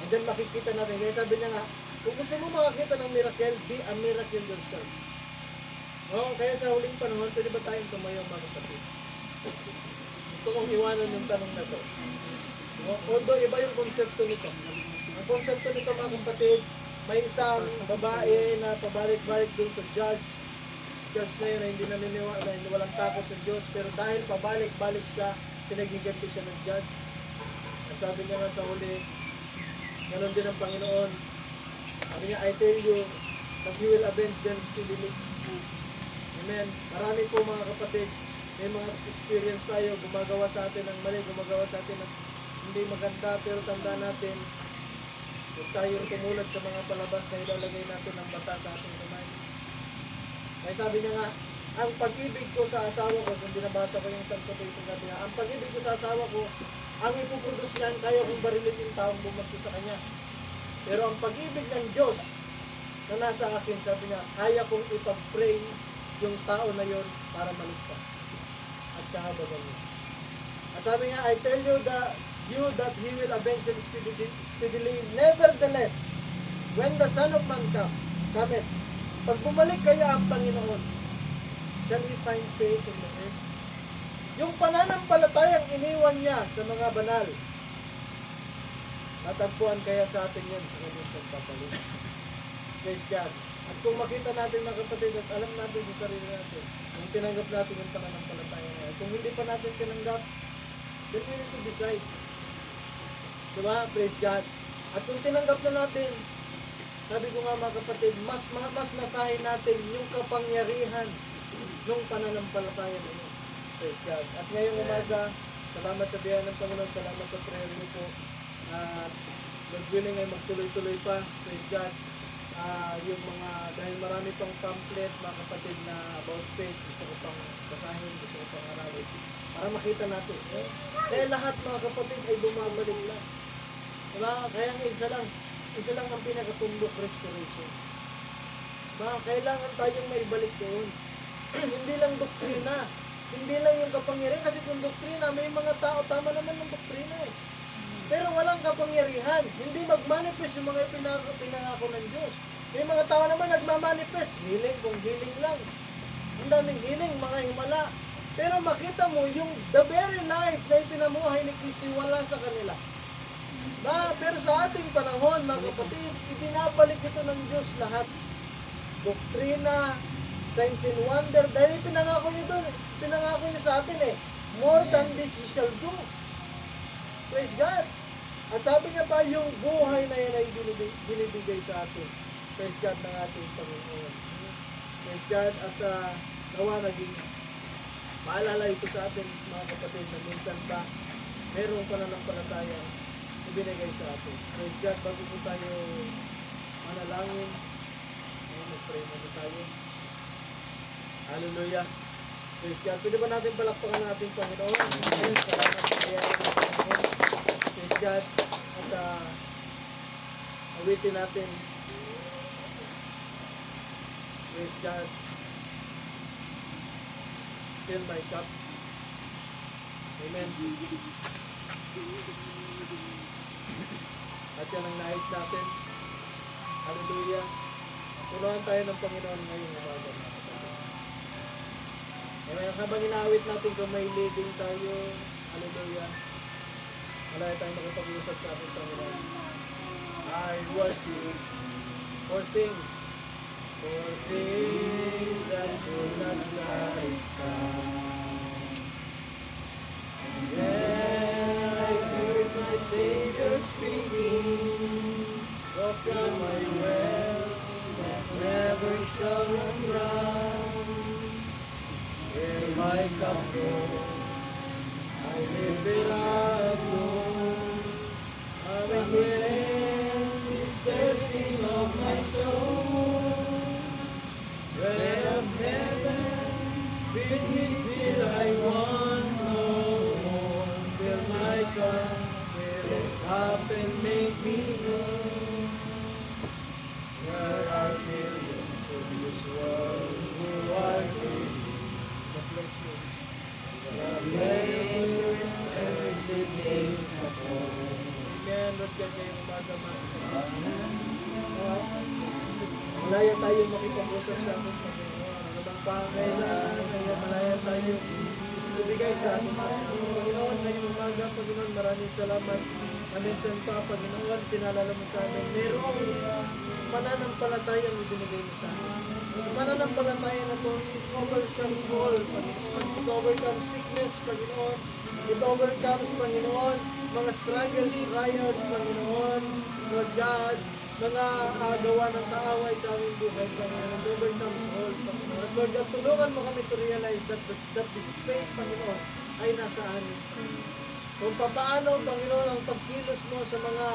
And then makikita natin. Kaya sabi niya nga, kung gusto mo makakita ng miracle, be a miracle yourself. Kaya sa huling panahon, pwede ba tayong tumayo, mga kapatid? Gusto kong iwanan yung tanong na to. Although iba yung konsepto nito. Ang konsepto nito, mga kapatid, may isang babae na pabalik-balik dun sa judge na yun na hindi naniniwala, hindi walang takot sa Diyos, pero dahil pabalik-balik siya, pinagiganti siya ng judge. At sabi niya nga sa huli, ganon din ang Panginoon. Sabi niya, I tell you, that He will avenge them speedily. Amen. Marami po, mga kapatid, may mga experience tayo, gumagawa sa atin ng mali, gumagawa sa atin ng hindi maganda, pero tanda natin, huwag tayong tumulad sa mga palabas na ilalagay natin ng bata sa ating kamay. Kaya sabi niya nga, ang pag-ibig ko sa asawa ko, kung binabasa ko yung Santo Pito, sabi niya, ang pag-ibig ko sa asawa ko, ang ipuproduce niyan, kaya kong barilin yung taong bumasto sa kanya. Pero ang pag-ibig ng Diyos na nasa akin, sabi niya, kaya kong ipag-pray yung tao na yon para maligtas at kahabagan niya. At sabi niya, I tell you that He will avenge them speedily. Nevertheless, when the Son of Man cometh, pag bumalik kaya ang Panginoon, shall we find faith in the earth? Yung pananampalatayang iniwan niya sa mga banal, natagpuan kaya sa atin yun sa kanyang pagpapalit. Praise God. At kung makita natin, mga kapatid, at alam natin sa sarili natin, kung tinanggap natin yung pananampalataya na yan, kung hindi pa natin tinanggap, then we need to decide. Diba? Praise God. At kung tinanggap na natin, sabi ko nga, mga kapatid, mas nasahin natin yung kapangyarihan ng pananampalataya na yun. Praise God. At ngayong umaga, salamat sa biyaya ng Panginoon, salamat sa prayer niyo po. At God willing ay magtuloy-tuloy pa. Praise God. Yung mga, dahil marami pang pamphlet, mga kapatid, na about faith, gusto ko pang basahin, gusto ko pang aralin, para makita natin. Kaya lahat, mga kapatid, ay bumabalik lang. Diba? Kaya nga isa lang ang pinakatumbok, restoration. Kailangan tayong maibalik doon. Hindi lang doktrina. Hindi lang yung kapangyarihan. Kasi kung doktrina, may mga tao, tama naman ng doktrina eh. Pero walang kapangyarihan. Hindi mag-manifest yung mga pinangako ng Diyos. May mga tao naman nagmamanifest. Healing kung healing lang. Ang daming healing, mga himala. Pero makita mo, yung the very life na ipinamuhay ni Kristo, wala sa kanila. Pero sa ating panahon, mga kapatid, ibinabalik ito ng Diyos lahat. Doktrina, signs and wonder, dahil pinangako niya doon, pinangako niya sa atin more than this you shall do. Praise God. At sabi niya pa, yung buhay na yan ay binibigay sa atin. Praise God ng ating Panginoon. Praise God. At nawa naging maalala ito sa atin, mga kapatid, na minsan pa merong pananampalataya ibinigay sa atin. Praise God. Bago po tayo manalangin, mag-pray muna tayo. Hallelujah. Praise God. Pwede ba natin palakpakan ng ating Panginoon? Amen. Salamat sa kaya ng Panginoon. Praise God. At awitin natin. Praise God. Fill my cup. Amen. At yan ang nais natin. Hallelujah. Punuan tayo ng Panginoon ngayong umaga. Amen. Habang inaawit natin kung may leading tayo, hallelujah. Malaya tayong makipag-usap sa ating Panginoon. I was sick for things that could not satisfy. And then I heard my Savior speaking, walk on my well that never shall run dry. Where my cup goes, I live it up, Lord. I'm against this thirsting of my soul. Bread of heaven, feed me till I want no more. Fill my cup, fill it up and make me whole. There are millions in this world who are dead. Amen. Lord God, ngayong umaga, malaya tayo makipag-usap sa ating Panginoon. Ano bang pangailangan, kaya malaya tayo ibigay sa ating Panginoon. Ngayong umaga, Panginoon, maraming salamat. Minsan pa, Panginoon, pinalala mo sa amin. Merong pananampalatayang ibinigay mo sa amin. Pananampalataya na ito, it overcomes all, Panginoon. It overcomes sickness, Panginoon. It overcomes, Panginoon, mga struggles, trials, Panginoon. Lord God, mga gawa ng kaaway sa aming buhay, Panginoon. It overcomes all, Panginoon. Lord God, tulungan mo kami to realize that this faith, Panginoon, ay nasa amin. Kung paano, Panginoon, ang pagkilos mo sa mga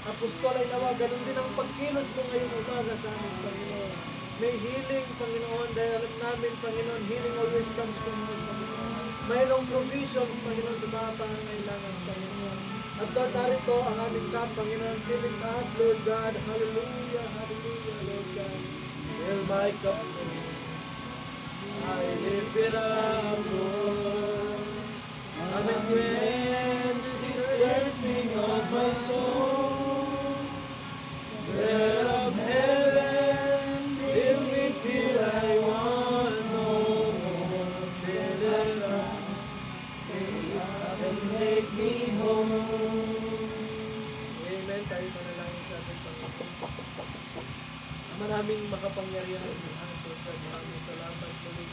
apostol ay nawa, ganun din ang pagkilos mo ngayong umaga sa amin, Panginoon. May healing, Panginoon, dahil alam namin, Panginoon, healing always comes from you, Panginoon. Mayroong provisions, Panginoon, sa mga pangangailangan, Panginoon. At Lord, narito ang aming cup, Panginoon, fill it up, Lord God. Hallelujah, hallelujah, Lord God. Fill my cup, Lord. I lift it up, Lord. Come and quench this thirsting of my soul. Bread of heaven, fill me till I want no more. Fill it up and make me whole. Amen. Tayo manalangin sa ating Panginoon. Maraming makapangyarihan ang Tuhan. Maraming salamat muli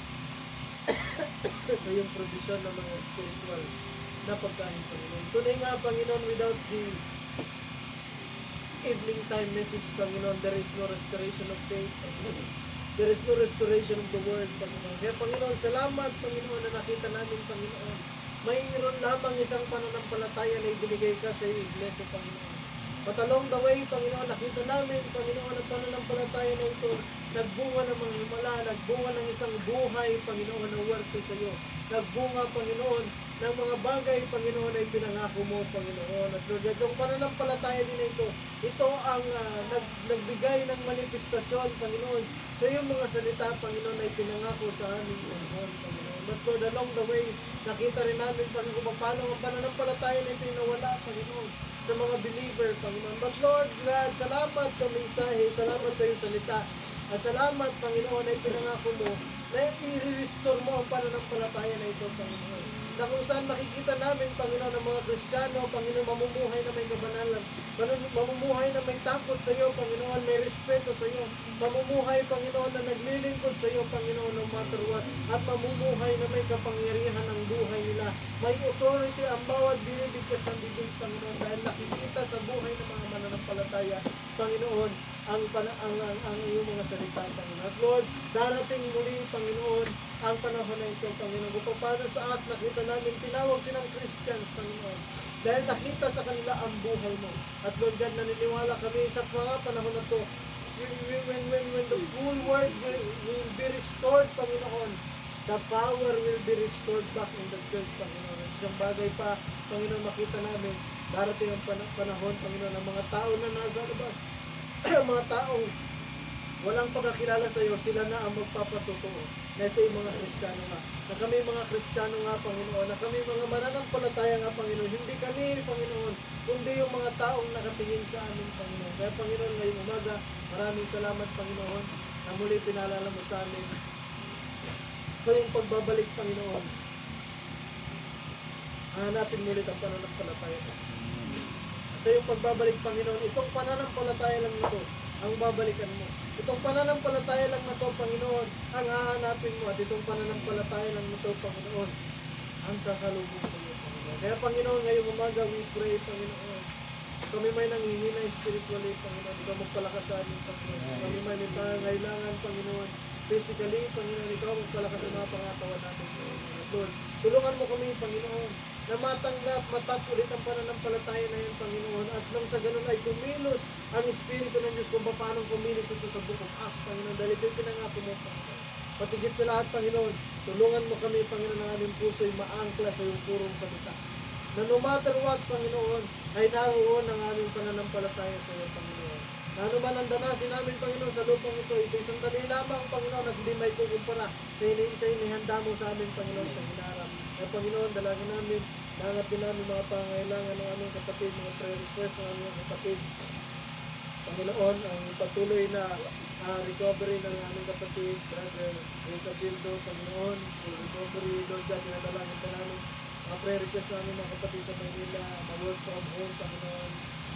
sa iyong provision ng mga spiritual na pagkain, Panginoon. Tunay nga, Panginoon, without the evening time message, Panginoon, there is no restoration of faith, Panginoon. There is no restoration of the word, Panginoon. Kaya, Panginoon, salamat, Panginoon, na nakita namin, Panginoon. Mayroon lamang isang pananampalataya na ibinigay ka sa iyong iglesia, Panginoon. But along the way, Panginoon, nakita namin, Panginoon, ang pananampalataya na ito, nagbunga ng mga himala, nagbunga ng isang buhay, Panginoon, na work sa iyo. Nagbunga, Panginoon, ng mga bagay, Panginoon, ay pinangako mo, Panginoon. At Lord God, yung pananampalataya din na ito ang nagbigay ng manifestasyon, Panginoon, sa iyong mga salita, Panginoon, ay pinangako sa aming Panginoon, Panginoon. But Lord, along the way, nakita rin namin, Panginoon, kung paano ang pananampalataya na ito nawala, Panginoon, sa mga believer, Panginoon. But Lord God, salamat sa mensahe, salamat sa iyong salita. At salamat, Panginoon, ay pinangako mo na i-restore mo ang pananampalataya na ito, Panginoon. Na kung saan makikita namin, Panginoon, ang mga Kristiyano, Panginoon, mamumuhay na may kabanalan, mamumuhay na may takot sa iyo, Panginoon, may respeto sa iyo, mamumuhay, Panginoon, na naglilingkod sa iyo, Panginoon, no matter what, at mamumuhay na may kapangyarihan ng buhay nila. May authority ang bawat binibigkas ng bibig, Panginoon, dahil nakikita sa buhay ng mga mananampalataya, Panginoon, ang iyong mga salita, Panginoon. At Lord, darating muli, Panginoon, ang panahon na ito, Panginoon. Kung paano sa at nakita namin, tinawag silang Christians, Panginoon. Dahil nakita sa kanila ang buhay mo. At Lord God, naniniwala kami sa mga panahon na ito, when the whole world will be restored, Panginoon, the power will be restored back in the church, Panginoon. At isang bagay pa, Panginoon, makita namin, darating ang panahon, Panginoon, ng mga tao na nasa labas, mga taong walang pagkakilala sa iyo, sila na ang magpapatotoo na ito yung mga Kristiyano nga. Na kami mga Kristiyano nga, Panginoon. Na kami mga mananampalataya nga, Panginoon. Hindi kami, Panginoon, kundi yung mga taong nakatingin sa amin, Panginoon. Kaya, Panginoon, ngayong umaga, maraming salamat, Panginoon, na muli pinalala mo sa amin ngayong pagbabalik, Panginoon. Hanapin ulit ang pananampalataya. Sa iyong pagbabalik, Panginoon, itong pananampalataya lang ito ang babalikan mo. Itong pananampalataya lang na ito, Panginoon, ang hahanapin mo. At itong pananampalataya lang na ito, Panginoon, ang sasalubong sa iyo, Panginoon. Kaya, Panginoon, ngayong umaga, we pray, Panginoon, kami may nanghihina spiritually, Panginoon. Ikaw magpalakas sa amin, Panginoon. Kami may pangangailangan, Panginoon. Physically, Panginoon, ikaw magpalakas sa mga pangatawan natin, Panginoon. Lord, tulungan mo kami, Panginoon, na matanggap, matap ulit ang pananampalataya na yun, Panginoon. At nang sa ganun ay kumilos ang Espiritu ng Diyos kung paano kumilos ito sa Book of Acts, Panginoon. Dahil ito'y pinangako mo, Panginoon. Patigit sa lahat, Panginoon, tulungan mo kami, Panginoon, ng aming puso'y maangkla sa iyong purong salita. Na no matter what, Panginoon, ay naroon ang aming pananampalataya sa iyo, Panginoon. Na ano man ang danasin namin, Panginoon, sa lupang ito, ito'y sandali lamang, Panginoon, at hindi may kukumpara sa inihanda mo sa amin, Panginoon, sa hinarap. Kaya, Panginoon, dalangin namin, dangat din namin mga pangailangan ng aming kapatid, mga prayer request ng aming kapatid. Panginoon, ang patuloy na recovery ng aming kapatid, Brother Rita Bildo, Panginoon, full recovery, Lord God, dinadalangin pa namin mga prayer request namin mga kapatid sa Manila, work from home, Panginoon,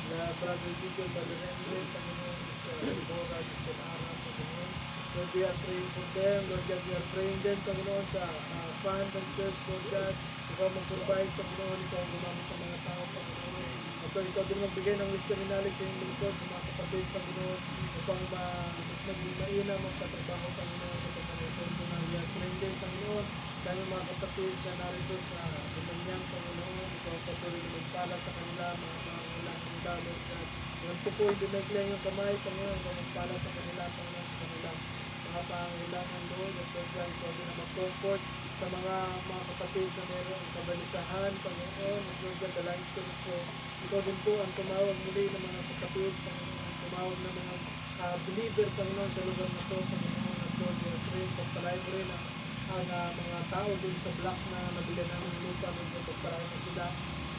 na Brother Gigo, Brother Henry, Panginoon, Mr. Bora, Mr. Ara, Panginoon. Lord, we are praying for them. Lord God, we are praying din, Panginoon, sa fund ng church, Lord God. Ikaw mag-provide, Panginoon, ikaw ang gumamit sa mga tao, Panginoon. At ikaw din magbigay ng wisdom and knowledge sa iyong lingkod, sa mga kapatid, Panginoon, upang mas maging mainam ang sa trabaho, Panginoon, sa pagkakataon ko na we are praying din, Panginoon. Dahil mga kapatid na narito sa Dumanyang, Panginoon, ikaw ang patuloy na magpalat sa kanila, mga pangangailangan nila, Lord God. Yung pupoy, dinaglang yung kamay, Panginoon, ikaw magpalat sa kanila, Panginoon, sa kanila mga pangangailangan, Lord. At Lord God, ikaw din na mag-comfort sa mga kapatid na mayroong kabalisahan, Panginoon. At Lord God, dalangin ko rin po. Ikaw din po ang tumawag muli ng mga kapatid, Panginoon, tumawag ng mga believer, Panginoon, sa lugar na ito, Panginoon. At Lord, we are praying, pagpalain mo rin ang mga tao dun sa block na nabila namin ng lupa, pagpalain mo sila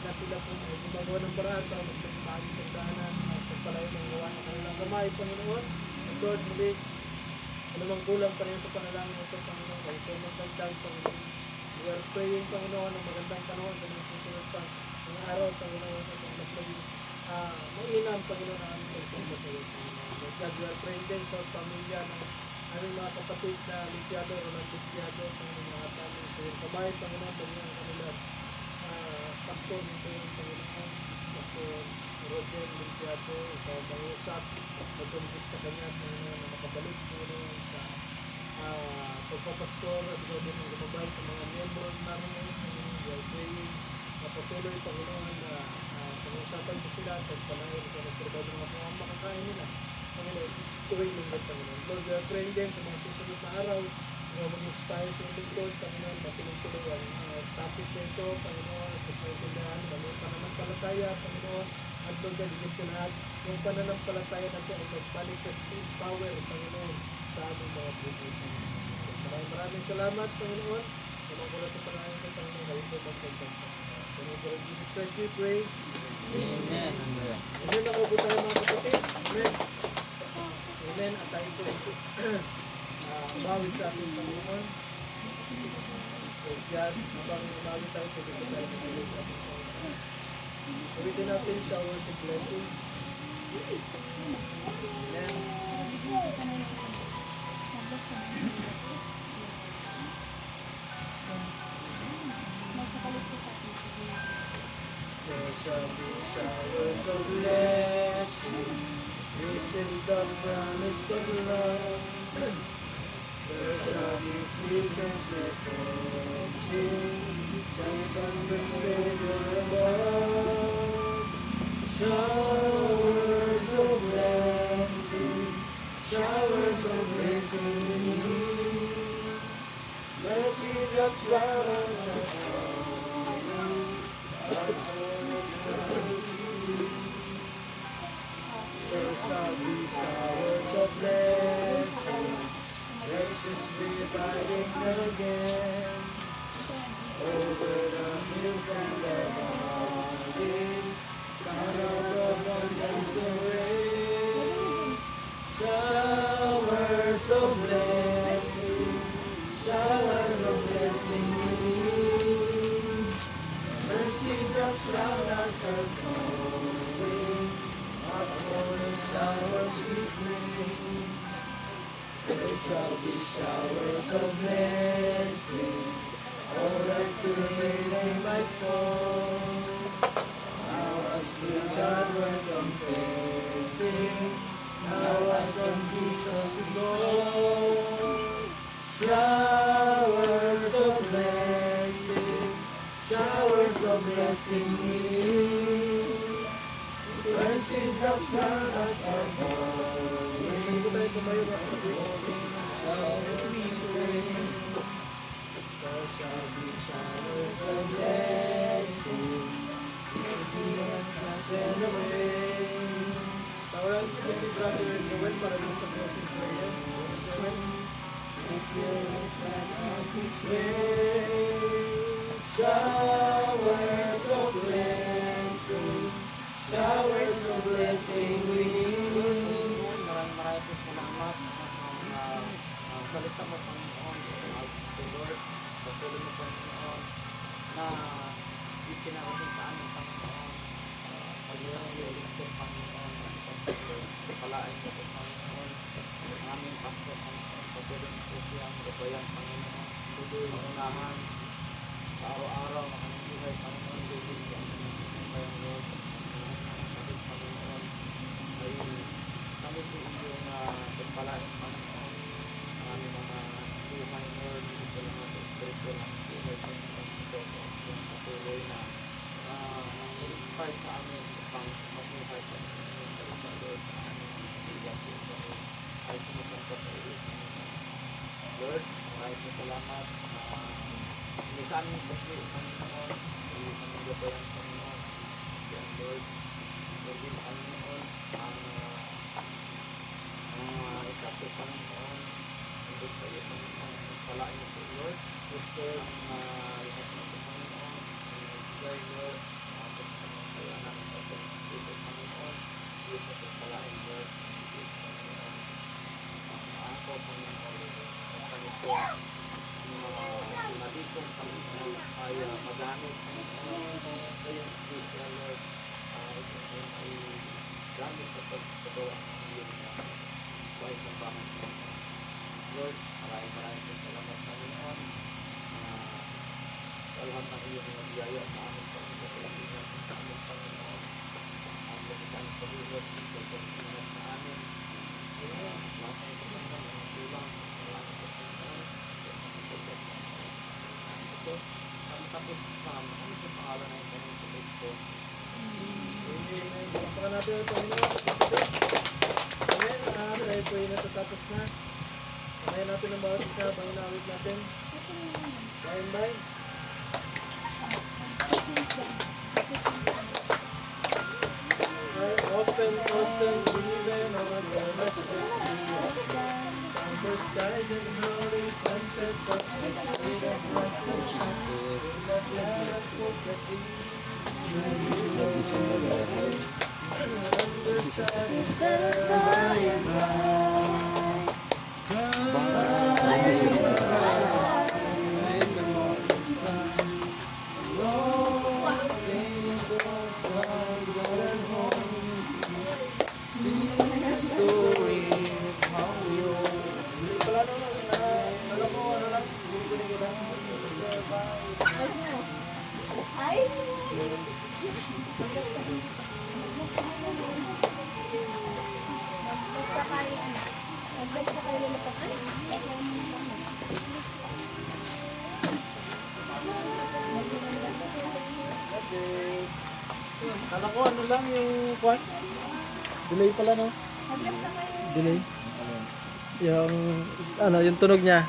na sila po ay gumagawa ng paraan para mas magpapahagi sa daanan at pagpalain ng gawa ng kanilang kamay, Panginoon. At Lord, muli, anumang kulang pa rin sa panalangin ito, Panginoon, ay ito magdagdag, Panginoon. We are praying, Panginoon, ng magandang panahon sa mga susunod pa ng araw, Panginoon, at ang mas maging mainam, Panginoon, ang aming pagpapala sa iyo, Panginoon. Lord God, we are praying din sa pamilya ng aming mga kapatid na Limpiado o Limpiado, Panginoon, mga tamang sa iyong kamay, Panginoon, Panginoon, ang kanilang pastor nito yung Panginoon, Pastor Roger Limpiado, ikaw mag-usap, magdumikit sa kanya, Panginoon, na makabalik, Panginoon, sa pagpapastor, at ikaw din ang gumabay sa mga miyembro namin ngayon, Panginoon, we are praying, na patuloy, Panginoon, na pag-usapan mo sila, at pagpalain, ikaw nagprovide ng mga makakain nila, Panginoon, tuwing lingkod, Panginoon. Lord, we are praying din sa mga susunod na araw, Magmamagos tayo sa lingkod, Panginoon, matuloy-tuloy. Tapos ito, Panginoon, at kasagulan, walang pananampalataya, Panginoon, at Lord, higit sa lahat, yung pananampalataya natin ay magpalikas in power, Panginoon, sa aming mga buhay. Maraming salamat, Panginoon. Walang mula sa panahon ng Panginoon, kayo po magpagpagpag. Panginoon po, Jesus Christ, we pray. Amen. Amen. Ako po tayo mga kapatid. Amen. Amen. At tayo po umawit sa ating Panginoon. Praise God. Habang umawit tayo, pwede po tayo umawit sa ating Panginoon. Ulitin natin showers of blessing. Amen. There shall be showers of blessing. This is the promise of love. There shall be seasons refreshing, sent from the Savior above. Showers of blessing, showers of blessing. Mercy drops flowers are falling. There shall be showers of blessing, graciously riding again over the hills and the valleys. Sound of abundance of rain. Showers of blessing, showers of blessing. Mercy drops down as are falling. Upon the showers we pray. There shall be showers of blessing, all that today might fall. Now as to God we're confessing, now as on Jesus we go. Showers of blessing, showers of blessing. Mercy drops down as our falling. Showers we pray. There shall be showers of blessing. Celebrate. Tawaran ko si Brother Noel para sa closing prayer. Showers of blessing, showers of blessing we need. Maraming po salamat sa salita mo, Panginoon, sa Lord, sa tulong mo, Panginoon, na itinarating sa amin, Panginoon. Pagkakang ililingkod, Panginoon, palain mo po, Panginoon, ang aming pastor, Panginoon, patuloy mo po siyang gabayan, Panginoon, tuloy maunahan, sa araw-araw, na kanyang buhay, Panginoon, tuloy po ang kayang Lord, sakit, Panginoon, ay kami po yung pagpalain, Panginoon, ang aming mga buhay, Lord, ito lang natin, spiritual ang buhay, Panginoon, ito po yung patuloy na inspire sa amin upang mabuhay, Panginoon, sa Lord, sa aming sigat, ay sumusangkot sa iyo, Lord, maraming salamat, hindi sa aming pagkiri, Panginoon, hindi sa aming gabayan, Panginoon, yan, Lord, hindi sa Panginoon, ang ikapto, Panginoon, hindi sa iyo, Panginoon, palain mo po, Lord, gusto ang lahat mo po, Panginoon, ang bigay, Lord, ang kaya namin sa ito, Panginoon, dito po palain, Lord, dito, Panginoon, ako, Panginoon, kami po, ang natitong, Panginoon, ay magamit, Panginoon, sa iyong Kristo, Lord, ito po ay gamit sa pagpagawa ng iyong buhay sa bahay, Panginoon. Lord, maraming po salamat, Panginoon, sa lahat ng iyong biyaya sa amin, Panginoon, sa Pilipinas, sa amin, Panginoon, ang pagkakang pag-iwag, sa pag-iwag sa amin, lahat ng Panginoon, ang tulang, maraming po, Panginoon, ito, ang tapos sa ano sa pangalan ng Panginoon sa Kristo. Amen. Pagpakan natin ang Panginoon. Amen. Tayo po ay natatapos na. Kaya natin ang bawat isa, bang inawit natin. Bayan, bayan. Open, ocean, even over the restless sea. Somber skies and holy tempest of succeed and blessed shepherds. Let the earth put the sea. Kala ko ano lang yung kwan? Delay pala no? Delay. Yung ano, yung tunog niya.